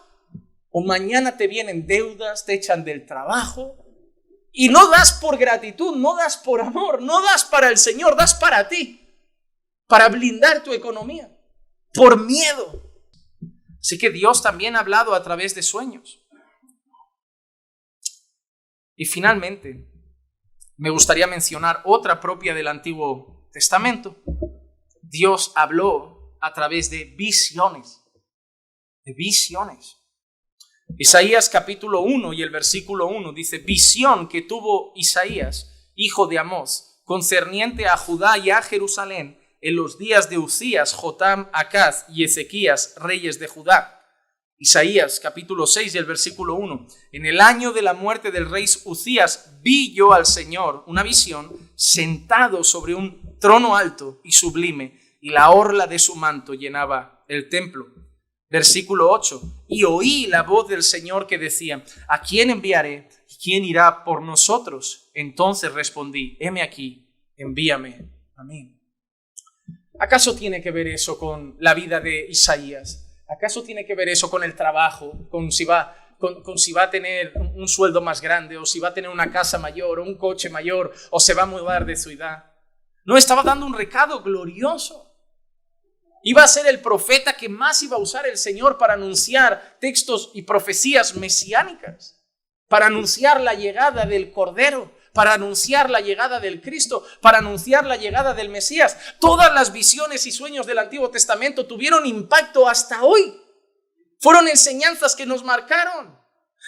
o mañana te vienen deudas, te echan del trabajo. Y no das por gratitud, no das por amor, no das para el Señor, das para ti, para blindar tu economía, por miedo. Así que Dios también ha hablado a través de sueños. Y finalmente, me gustaría mencionar otra propia del Antiguo Testamento. Dios habló a través de visiones. De visiones. Isaías capítulo 1 y el versículo 1 dice: visión que tuvo Isaías, hijo de Amós, concerniente a Judá y a Jerusalén, en los días de Uzías, Jotam, Acaz y Ezequías, reyes de Judá. Isaías capítulo 6 y el versículo 1. En el año de la muerte del rey Uzías, vi yo al Señor, una visión, sentado sobre un trono alto y sublime, y la orla de su manto llenaba el templo. Versículo 8. Y oí la voz del Señor que decía: ¿a quién enviaré? ¿Quién irá por nosotros? Entonces respondí: heme aquí, envíame a mí. ¿Acaso tiene que ver eso con la vida de Isaías? ¿Acaso tiene que ver eso con el trabajo? Con si va a tener un sueldo más grande, o si va a tener una casa mayor, o un coche mayor, o se va a mudar de ciudad. No, estaba dando un recado glorioso. Iba a ser el profeta que más iba a usar el Señor para anunciar textos y profecías mesiánicas, para anunciar la llegada del Cordero, para anunciar la llegada del Cristo, para anunciar la llegada del Mesías. Todas las visiones y sueños del Antiguo Testamento tuvieron impacto hasta hoy. Fueron enseñanzas que nos marcaron.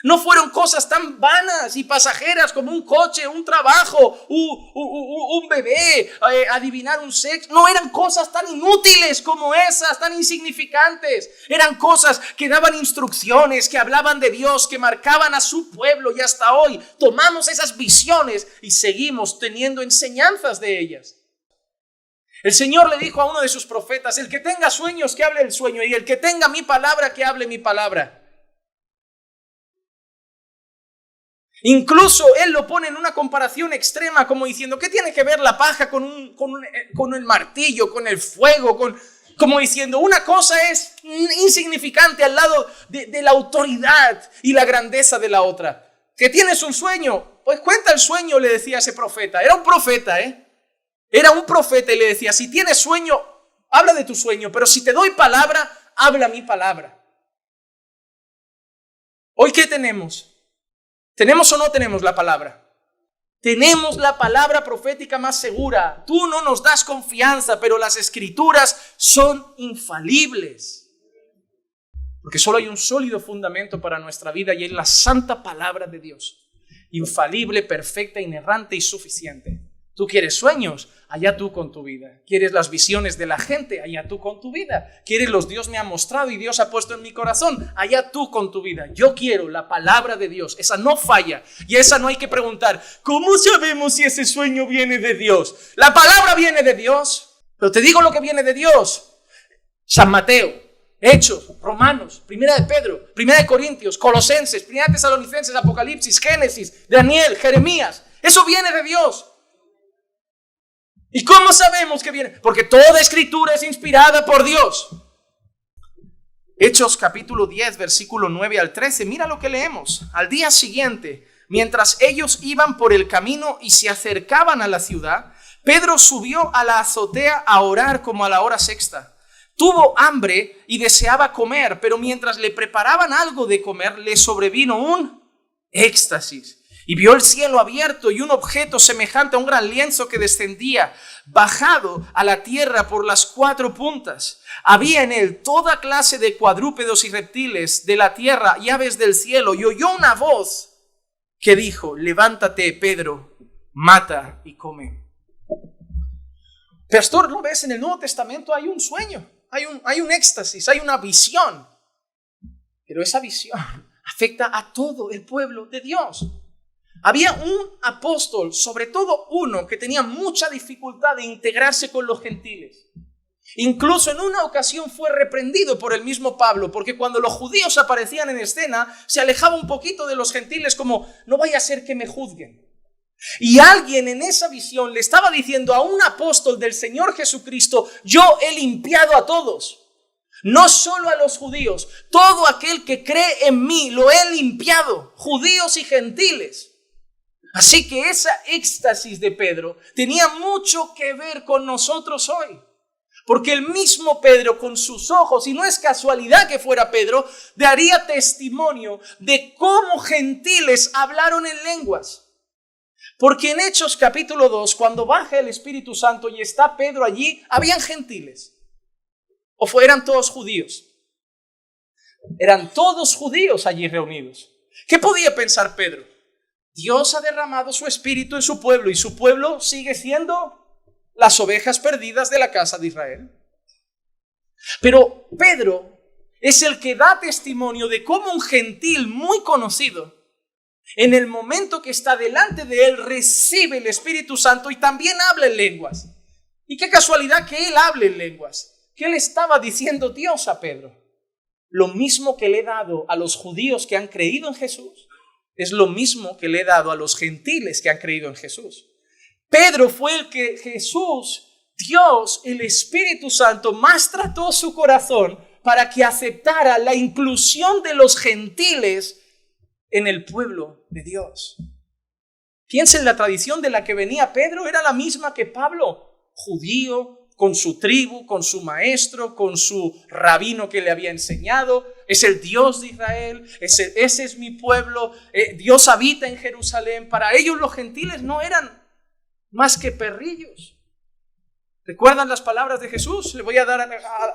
No fueron cosas tan vanas y pasajeras como un coche, un trabajo, un bebé, adivinar un sexo. No eran cosas tan inútiles como esas, tan insignificantes. Eran cosas que daban instrucciones, que hablaban de Dios, que marcaban a su pueblo. Y hasta hoy tomamos esas visiones y seguimos teniendo enseñanzas de ellas. El Señor le dijo a uno de sus profetas: el que tenga sueños, que hable el sueño, y el que tenga mi palabra, que hable mi palabra. Incluso Él lo pone en una comparación extrema, como diciendo: ¿qué tiene que ver la paja con el martillo, con el fuego, Como diciendo, una cosa es insignificante al lado de la autoridad y la grandeza de la otra. ¿Que tienes un sueño? Pues cuenta el sueño, le decía ese profeta. Era un profeta, Era un profeta y le decía, si tienes sueño, habla de tu sueño, pero si te doy palabra, habla mi palabra. ¿Hoy qué tenemos? ¿Tenemos o no tenemos la palabra? Tenemos la palabra profética más segura. Tú no nos das confianza, pero las escrituras son infalibles. Porque solo hay un sólido fundamento para nuestra vida y es la santa palabra de Dios. Infalible, perfecta, inerrante y suficiente. Tú quieres sueños, allá tú con tu vida. Quieres las visiones de la gente, allá tú con tu vida. Quieres los Dios me ha mostrado y Dios ha puesto en mi corazón, allá tú con tu vida. Yo quiero la palabra de Dios, esa no falla. Y esa no hay que preguntar, ¿cómo sabemos si ese sueño viene de Dios? La palabra viene de Dios, pero te digo lo que viene de Dios. San Mateo, Hechos, Romanos, Primera de Pedro, Primera de Corintios, Colosenses, Primera de Tesalonicenses, Apocalipsis, Génesis, Daniel, Jeremías. Eso viene de Dios. ¿Y cómo sabemos que viene? Porque toda escritura es inspirada por Dios. Hechos capítulo 10, versículo 9 al 13. Mira lo que leemos. Al día siguiente, mientras ellos iban por el camino y se acercaban a la ciudad, Pedro subió a la azotea a orar como a la hora sexta. Tuvo hambre y deseaba comer, pero mientras le preparaban algo de comer, le sobrevino un éxtasis. Y vio el cielo abierto y un objeto semejante a un gran lienzo que descendía, bajado a la tierra por las 4 puntas. Había en él toda clase de cuadrúpedos y reptiles de la tierra y aves del cielo. Y oyó una voz que dijo, levántate, Pedro, mata y come. Pastor, ¿lo ves? En el Nuevo Testamento hay un sueño, hay un éxtasis, hay una visión. Pero esa visión afecta a todo el pueblo de Dios. Había un apóstol, sobre todo uno, que tenía mucha dificultad de integrarse con los gentiles. Incluso en una ocasión fue reprendido por el mismo Pablo, porque cuando los judíos aparecían en escena, se alejaba un poquito de los gentiles como, no vaya a ser que me juzguen. Y alguien en esa visión le estaba diciendo a un apóstol del Señor Jesucristo, yo he limpiado a todos. No solo a los judíos, todo aquel que cree en mí lo he limpiado, judíos y gentiles. Así que esa éxtasis de Pedro tenía mucho que ver con nosotros hoy. Porque el mismo Pedro con sus ojos, y no es casualidad que fuera Pedro, daría testimonio de cómo gentiles hablaron en lenguas. Porque en Hechos capítulo 2, cuando baja el Espíritu Santo y está Pedro allí, habían gentiles. ¿O eran todos judíos? Eran todos judíos allí reunidos. ¿Qué podía pensar Pedro? Dios ha derramado su espíritu en su pueblo y su pueblo sigue siendo las ovejas perdidas de la casa de Israel. Pero Pedro es el que da testimonio de cómo un gentil muy conocido, en el momento que está delante de él, recibe el Espíritu Santo y también habla en lenguas. Y qué casualidad que él hable en lenguas. ¿Qué le estaba diciendo Dios a Pedro? Lo mismo que le he dado a los judíos que han creído en Jesús, es lo mismo que le he dado a los gentiles que han creído en Jesús. Pedro fue el que Jesús, Dios, el Espíritu Santo, más trató su corazón para que aceptara la inclusión de los gentiles en el pueblo de Dios. Piensen, la tradición de la que venía Pedro era la misma que Pablo, judío, con su tribu, con su maestro, con su rabino que le había enseñado. Es el Dios de Israel, ese es mi pueblo, Dios habita en Jerusalén. Para ellos los gentiles no eran más que perrillos. ¿Recuerdan las palabras de Jesús? Le voy a dar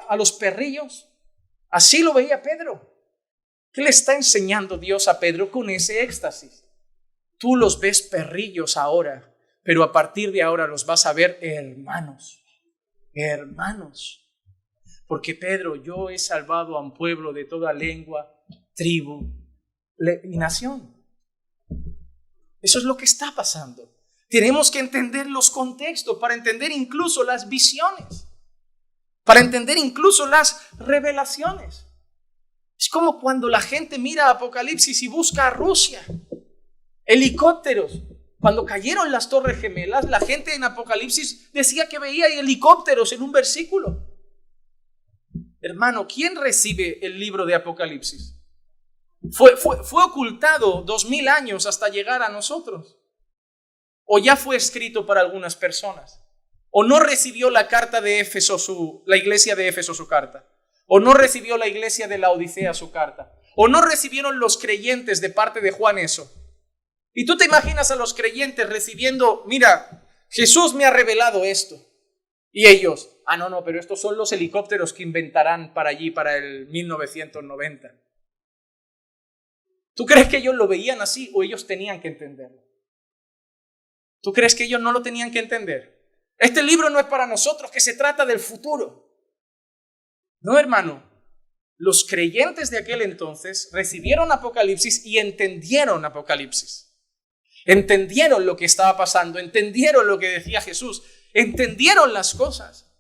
a los perrillos. Así lo veía Pedro. ¿Qué le está enseñando Dios a Pedro con ese éxtasis? Tú los ves perrillos ahora, pero a partir de ahora los vas a ver hermanos. Hermanos, porque Pedro, yo he salvado a un pueblo de toda lengua, tribu y nación. Eso es lo que está pasando. Tenemos que entender los contextos para entender incluso las visiones, para entender incluso las revelaciones. Es como cuando la gente mira Apocalipsis y busca a Rusia, helicópteros. Cuando cayeron las Torres Gemelas, la gente en Apocalipsis decía que veía helicópteros en un versículo. Hermano, ¿quién recibe el libro de Apocalipsis? Fue ocultado 2000 años hasta llegar a nosotros. ¿O ya fue escrito para algunas personas? ¿O no recibió la carta de Éfeso, la iglesia de Éfeso su carta? ¿O no recibió la iglesia de Laodicea su carta? ¿O no recibieron los creyentes de parte de Juan eso? Y tú te imaginas a los creyentes recibiendo, mira, Jesús me ha revelado esto. Y ellos, no, pero estos son los helicópteros que inventarán para allí, para el 1990. ¿Tú crees que ellos lo veían así o ellos tenían que entenderlo? ¿Tú crees que ellos no lo tenían que entender? Este libro no es para nosotros, que se trata del futuro. No, hermano. Los creyentes de aquel entonces recibieron Apocalipsis y entendieron Apocalipsis. Entendieron lo que estaba pasando, entendieron lo que decía Jesús, entendieron las cosas.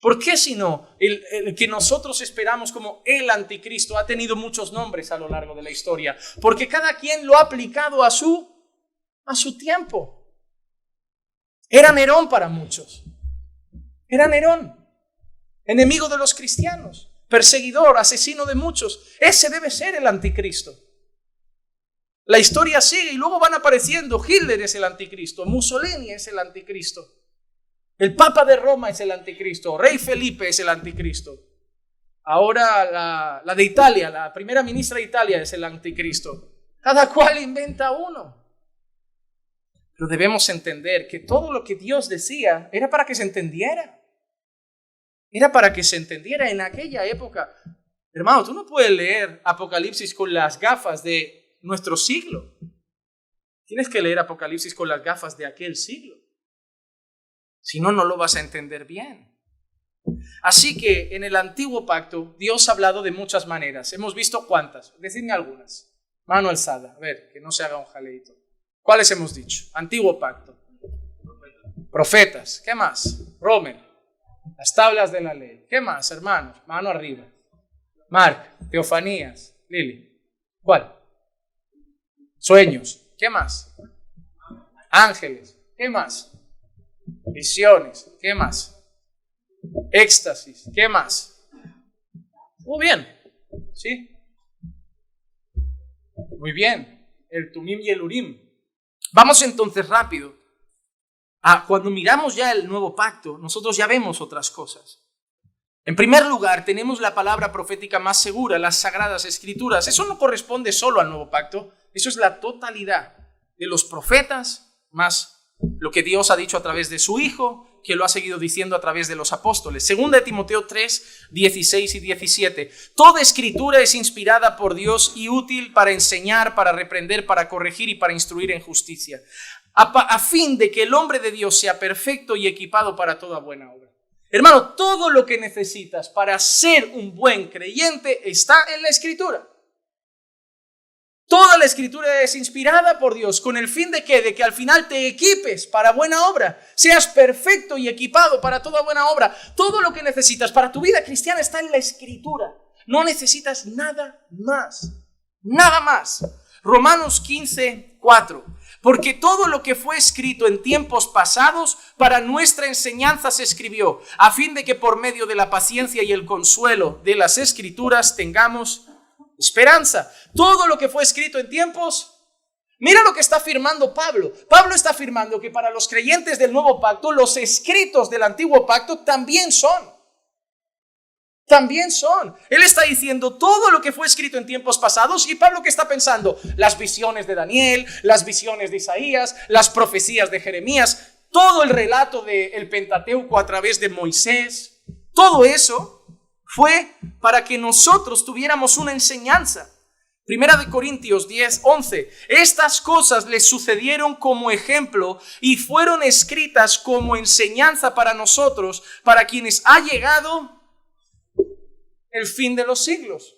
¿Por qué si no? El que nosotros esperamos como el anticristo ha tenido muchos nombres a lo largo de la historia, porque cada quien lo ha aplicado a su tiempo. Era Nerón para muchos. Era Nerón, enemigo de los cristianos, perseguidor, asesino de muchos. Ese debe ser el anticristo. La historia sigue y luego van apareciendo. Hitler es el anticristo, Mussolini es el anticristo, el Papa de Roma es el anticristo, Rey Felipe es el anticristo. Ahora la de Italia, la primera ministra de Italia es el anticristo. Cada cual inventa uno. Pero debemos entender que todo lo que Dios decía era para que se entendiera. Era para que se entendiera en aquella época. Hermano, tú no puedes leer Apocalipsis con las gafas de nuestro siglo. Tienes que leer Apocalipsis con las gafas de aquel siglo. Si no, no lo vas a entender bien. Así que en el antiguo pacto, Dios ha hablado de muchas maneras. Hemos visto cuántas. Decidme algunas. Mano alzada. A ver, que no se haga un jaleito. ¿Cuáles hemos dicho? Antiguo pacto. Profetas. ¿Qué más? Romer. Las tablas de la ley. ¿Qué más, hermanos? Mano arriba. Marc. Teofanías. Lili. ¿Cuál? Sueños. ¿Qué más? Ángeles. ¿Qué más? Visiones. ¿Qué más? Éxtasis. ¿Qué más? Muy bien. ¿Sí? Muy bien. El Tumim y el Urim. Vamos entonces rápido. Cuando miramos ya el nuevo pacto, nosotros ya vemos otras cosas. En primer lugar, tenemos la palabra profética más segura, las Sagradas Escrituras. Eso no corresponde solo al nuevo pacto. Eso es la totalidad de los profetas, más lo que Dios ha dicho a través de su Hijo, que lo ha seguido diciendo a través de los apóstoles. Segunda de Timoteo 3, 16 y 17. Toda escritura es inspirada por Dios y útil para enseñar, para reprender, para corregir y para instruir en justicia, a fin de que el hombre de Dios sea perfecto y equipado para toda buena obra. Hermano, todo lo que necesitas para ser un buen creyente está en la Escritura. Toda la Escritura es inspirada por Dios con el fin de que al final te equipes para buena obra, seas perfecto y equipado para toda buena obra. Todo lo que necesitas para tu vida cristiana está en la Escritura. No necesitas nada más. Nada más. Romanos 15, 4. Porque todo lo que fue escrito en tiempos pasados para nuestra enseñanza se escribió, a fin de que por medio de la paciencia y el consuelo de las Escrituras tengamos esperanza. Todo lo que fue escrito en tiempos. Mira lo que está afirmando Pablo. Pablo está afirmando que para los creyentes del nuevo pacto, los escritos del antiguo pacto también son. También son. Él está diciendo todo lo que fue escrito en tiempos pasados. Y Pablo, ¿qué está pensando? Las visiones de Daniel, las visiones de Isaías, las profecías de Jeremías, todo el relato del Pentateuco a través de Moisés. Todo eso fue para que nosotros tuviéramos una enseñanza. Primera de Corintios 10, 11. Estas cosas les sucedieron como ejemplo y fueron escritas como enseñanza para nosotros, para quienes ha llegado el fin de los siglos.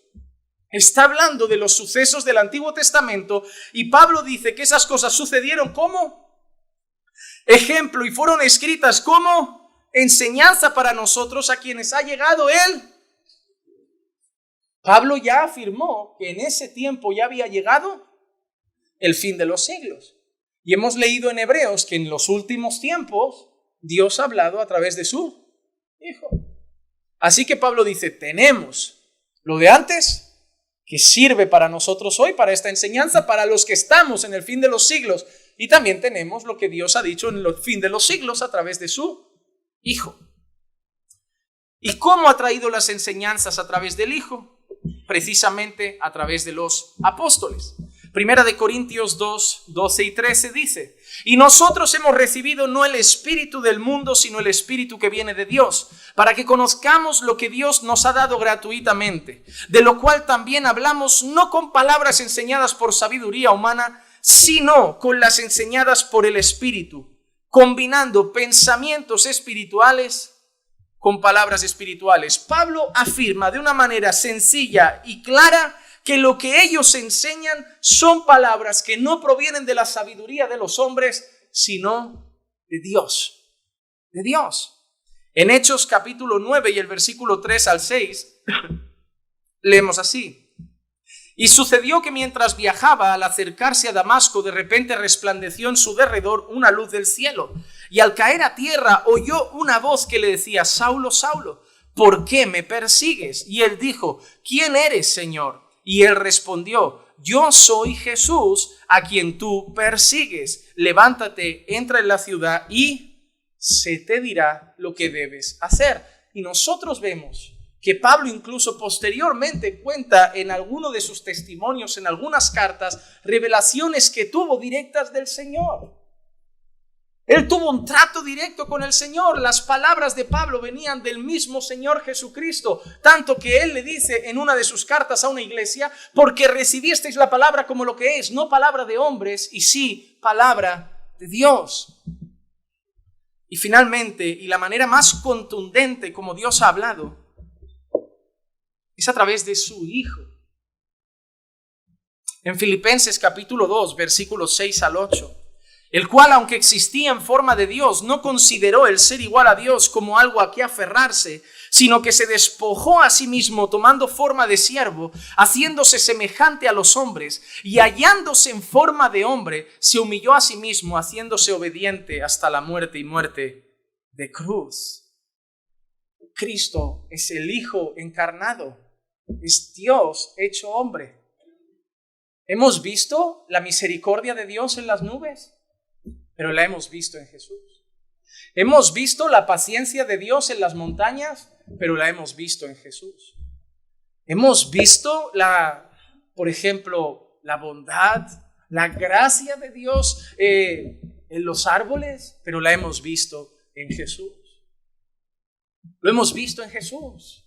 Está hablando de los sucesos del Antiguo Testamento y Pablo dice que esas cosas sucedieron como ejemplo y fueron escritas como enseñanza para nosotros, a quienes ha llegado él. Pablo ya afirmó que en ese tiempo ya había llegado el fin de los siglos. Y hemos leído en Hebreos que en los últimos tiempos Dios ha hablado a través de su Hijo. Así que Pablo dice, tenemos lo de antes que sirve para nosotros hoy, para esta enseñanza, para los que estamos en el fin de los siglos. Y también tenemos lo que Dios ha dicho en el fin de los siglos a través de su Hijo. ¿Y cómo ha traído las enseñanzas a través del Hijo? Precisamente a través de los apóstoles. Primera de Corintios 2, 12 y 13 dice, y nosotros hemos recibido no el espíritu del mundo, sino el espíritu que viene de Dios, para que conozcamos lo que Dios nos ha dado gratuitamente, de lo cual también hablamos no con palabras enseñadas por sabiduría humana, sino con las enseñadas por el Espíritu, combinando pensamientos espirituales con palabras espirituales. Pablo afirma de una manera sencilla y clara que lo que ellos enseñan son palabras que no provienen de la sabiduría de los hombres, sino de Dios. De Dios. En Hechos capítulo 9 y el versículo 3 al 6, leemos así. Y sucedió que mientras viajaba, al acercarse a Damasco, de repente resplandeció en su derredor una luz del cielo. Y al caer a tierra, oyó una voz que le decía, Saulo, Saulo, ¿por qué me persigues? Y él dijo, ¿quién eres, Señor? Y él respondió, yo soy Jesús a quien tú persigues. Levántate, entra en la ciudad y se te dirá lo que debes hacer. Y nosotros vemos que Pablo incluso posteriormente cuenta en alguno de sus testimonios, en algunas cartas, revelaciones que tuvo directas del Señor. Él tuvo un trato directo con el Señor. Las palabras de Pablo venían del mismo Señor Jesucristo, tanto que él le dice en una de sus cartas a una iglesia, porque recibisteis la palabra como lo que es, no palabra de hombres, y sí palabra de Dios. Y finalmente, y la manera más contundente como Dios ha hablado, es a través de su Hijo. En Filipenses capítulo 2, versículos 6 al 8, el cual, aunque existía en forma de Dios, no consideró el ser igual a Dios como algo a que aferrarse, sino que se despojó a sí mismo, tomando forma de siervo, haciéndose semejante a los hombres, y hallándose en forma de hombre, se humilló a sí mismo, haciéndose obediente hasta la muerte y muerte de cruz. Cristo es el Hijo encarnado, es Dios hecho hombre. ¿Hemos visto la misericordia de Dios en las nubes? Pero la hemos visto en Jesús. Hemos visto la paciencia de Dios en las montañas, pero la hemos visto en Jesús. Hemos visto por ejemplo, la bondad, la gracia de Dios en los árboles, pero la hemos visto en Jesús. Lo hemos visto en Jesús.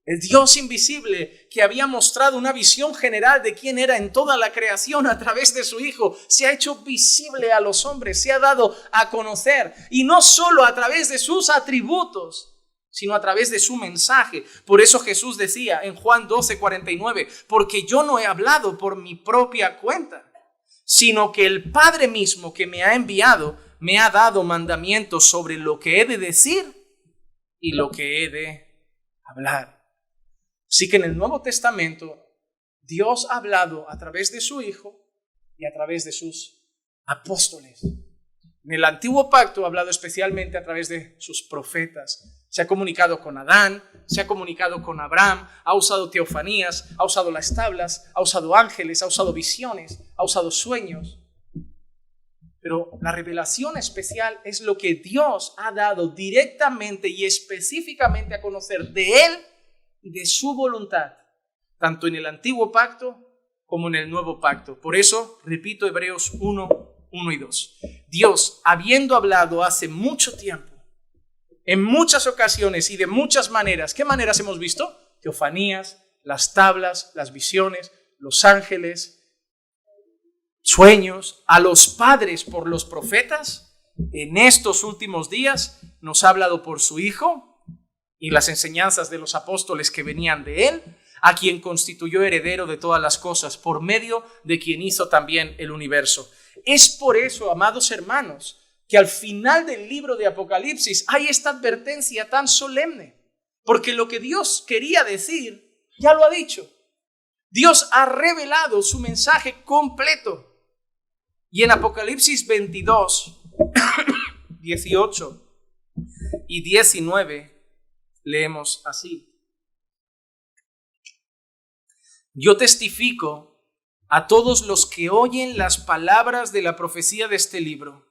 El Dios invisible que había mostrado una visión general de quién era en toda la creación a través de su Hijo, se ha hecho visible a los hombres, se ha dado a conocer, y no solo a través de sus atributos, sino a través de su mensaje. Por eso Jesús decía en Juan 12:49, porque yo no he hablado por mi propia cuenta, sino que el Padre mismo que me ha enviado me ha dado mandamientos sobre lo que he de decir y lo que he de hablar. Así que en el Nuevo Testamento, Dios ha hablado a través de su Hijo y a través de sus apóstoles. En el Antiguo Pacto ha hablado especialmente a través de sus profetas. Se ha comunicado con Adán, se ha comunicado con Abraham, ha usado teofanías, ha usado las tablas, ha usado ángeles, ha usado visiones, ha usado sueños. Pero la revelación especial es lo que Dios ha dado directamente y específicamente a conocer de Él y de su voluntad, tanto en el Antiguo Pacto como en el Nuevo Pacto. Por eso, repito Hebreos 1, 1 y 2. Dios, habiendo hablado hace mucho tiempo, en muchas ocasiones y de muchas maneras. ¿Qué maneras hemos visto? Teofanías, las tablas, las visiones, los ángeles, sueños, a los padres por los profetas. En estos últimos días nos ha hablado por su Hijo y las enseñanzas de los apóstoles que venían de Él, a quien constituyó heredero de todas las cosas, por medio de quien hizo también el universo. Es por eso, amados hermanos, que al final del libro de Apocalipsis hay esta advertencia tan solemne, porque lo que Dios quería decir, ya lo ha dicho. Dios ha revelado su mensaje completo. Y en Apocalipsis 22, 18 y 19, leemos así: yo testifico a todos los que oyen las palabras de la profecía de este libro.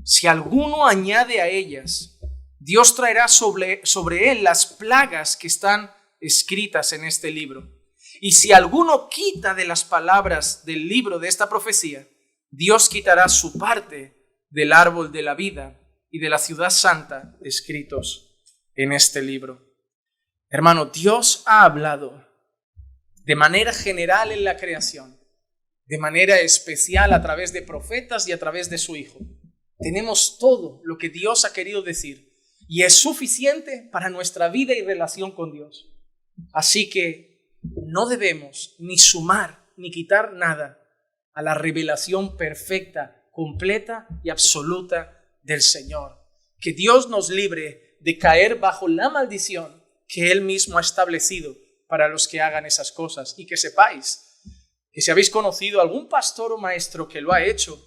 Si alguno añade a ellas, Dios traerá sobre él las plagas que están escritas en este libro. Y si alguno quita de las palabras del libro de esta profecía, Dios quitará su parte del árbol de la vida y de la ciudad santa escritos en este libro. Hermano, Dios ha hablado de manera general en la creación, de manera especial a través de profetas y a través de su Hijo. Tenemos todo lo que Dios ha querido decir y es suficiente para nuestra vida y relación con Dios. Así que no debemos ni sumar ni quitar nada a la revelación perfecta, completa y absoluta del Señor. Que Dios nos libre de caer bajo la maldición que Él mismo ha establecido para los que hagan esas cosas. Y que sepáis que si habéis conocido a algún pastor o maestro que lo ha hecho,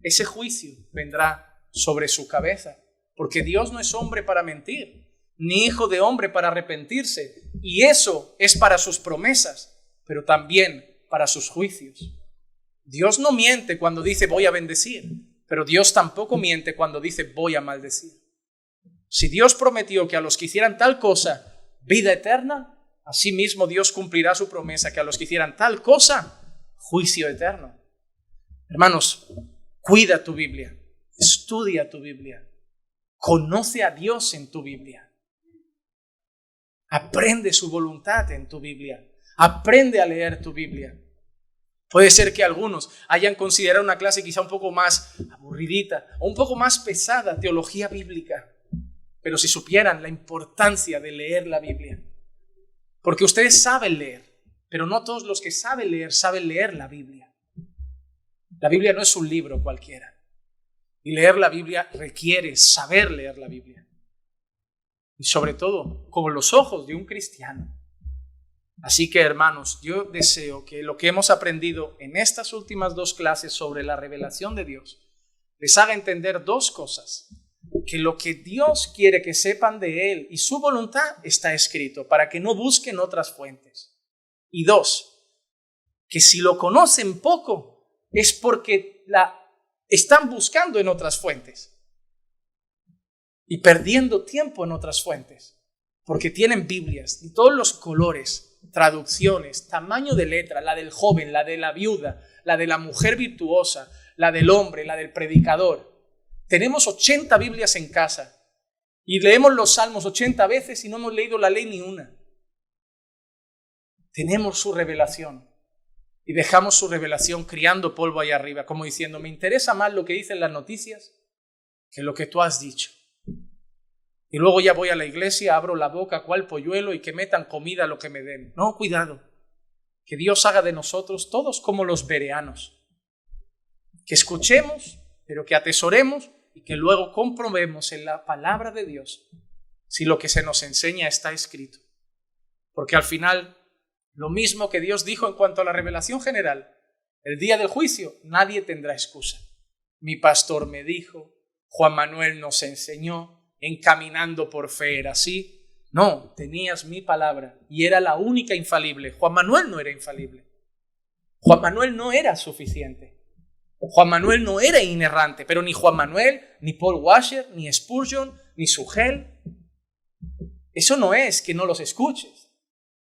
ese juicio vendrá sobre su cabeza. Porque Dios no es hombre para mentir, ni hijo de hombre para arrepentirse. Y eso es para sus promesas, pero también para sus juicios. Dios no miente cuando dice voy a bendecir, pero Dios tampoco miente cuando dice voy a maldecir. Si Dios prometió que a los que hicieran tal cosa, vida eterna, asimismo Dios cumplirá su promesa que a los que hicieran tal cosa, juicio eterno. Hermanos, cuida tu Biblia, estudia tu Biblia, conoce a Dios en tu Biblia. Aprende su voluntad en tu Biblia. Aprende a leer tu Biblia. Puede ser que algunos hayan considerado una clase quizá un poco más aburridita o un poco más pesada, teología bíblica. Pero si supieran la importancia de leer la Biblia. Porque ustedes saben leer, pero no todos los que saben leer la Biblia. La Biblia no es un libro cualquiera. Y leer la Biblia requiere saber leer la Biblia. Y sobre todo, con los ojos de un cristiano. Así que, hermanos, yo deseo que lo que hemos aprendido en estas últimas 2 clases sobre la revelación de Dios les haga entender 2 cosas. Que lo que Dios quiere que sepan de Él y su voluntad está escrito para que no busquen otras fuentes. Y 2, que si lo conocen poco es porque la están buscando en otras fuentes. Y perdiendo tiempo en otras fuentes, porque tienen Biblias de todos los colores, traducciones, tamaño de letra, la del joven, la de la viuda, la de la mujer virtuosa, la del hombre, la del predicador. Tenemos 80 Biblias en casa y leemos los salmos 80 veces y no hemos leído la ley ni una. Tenemos su revelación y dejamos su revelación criando polvo ahí arriba, como diciendo, me interesa más lo que dicen las noticias que lo que tú has dicho. Y luego ya voy a la iglesia, abro la boca, cual polluelo, y que metan comida lo que me den. No, cuidado. Que Dios haga de nosotros todos como los bereanos. Que escuchemos, pero que atesoremos y que luego comprobemos en la palabra de Dios si lo que se nos enseña está escrito. Porque al final, lo mismo que Dios dijo en cuanto a la revelación general, el día del juicio nadie tendrá excusa. Mi pastor me dijo, Juan Manuel nos enseñó, encaminando por fe era así. No, tenías mi palabra y era la única infalible. Juan Manuel no era infalible. Juan Manuel no era suficiente. Juan Manuel no era inerrante, pero ni Juan Manuel, ni Paul Washer, ni Spurgeon, ni Sugel. Eso no es que no los escuches,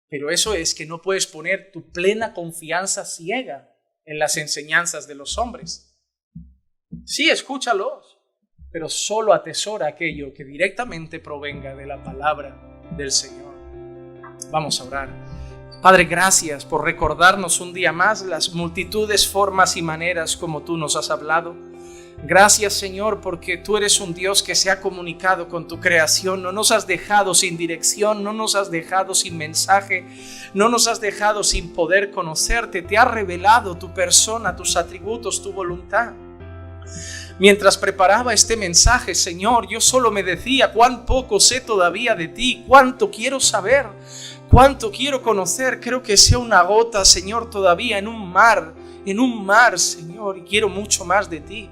pero eso es que no puedes poner tu plena confianza ciega en las enseñanzas de los hombres. Sí, escúchalos, pero solo atesora aquello que directamente provenga de la palabra del Señor. Vamos a orar. Padre, gracias por recordarnos un día más las multitudes, formas y maneras como tú nos has hablado. Gracias, Señor, porque tú eres un Dios que se ha comunicado con tu creación. No nos has dejado sin dirección, no nos has dejado sin mensaje, no nos has dejado sin poder conocerte. Te ha revelado tu persona, tus atributos, tu voluntad. Mientras preparaba este mensaje, Señor, yo solo me decía cuán poco sé todavía de ti, cuánto quiero saber, cuánto quiero conocer. Creo que sea una gota, Señor, todavía en un mar, Señor, y quiero mucho más de ti.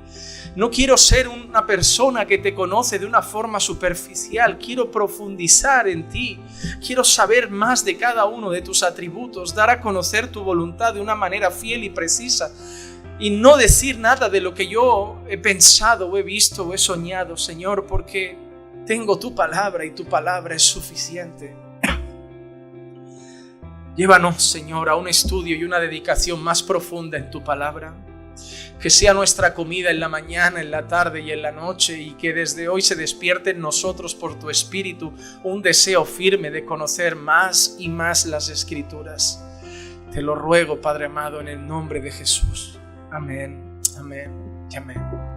No quiero ser una persona que te conoce de una forma superficial. Quiero profundizar en ti. Quiero saber más de cada uno de tus atributos, dar a conocer tu voluntad de una manera fiel y precisa. Y no decir nada de lo que yo he pensado, o he visto, o he soñado, Señor, porque tengo tu palabra y tu palabra es suficiente. Llévanos, Señor, a un estudio y una dedicación más profunda en tu palabra. Que sea nuestra comida en la mañana, en la tarde y en la noche, y que desde hoy se despierte en nosotros por tu Espíritu un deseo firme de conocer más y más las Escrituras. Te lo ruego, Padre amado, en el nombre de Jesús. Amén, amén y amén.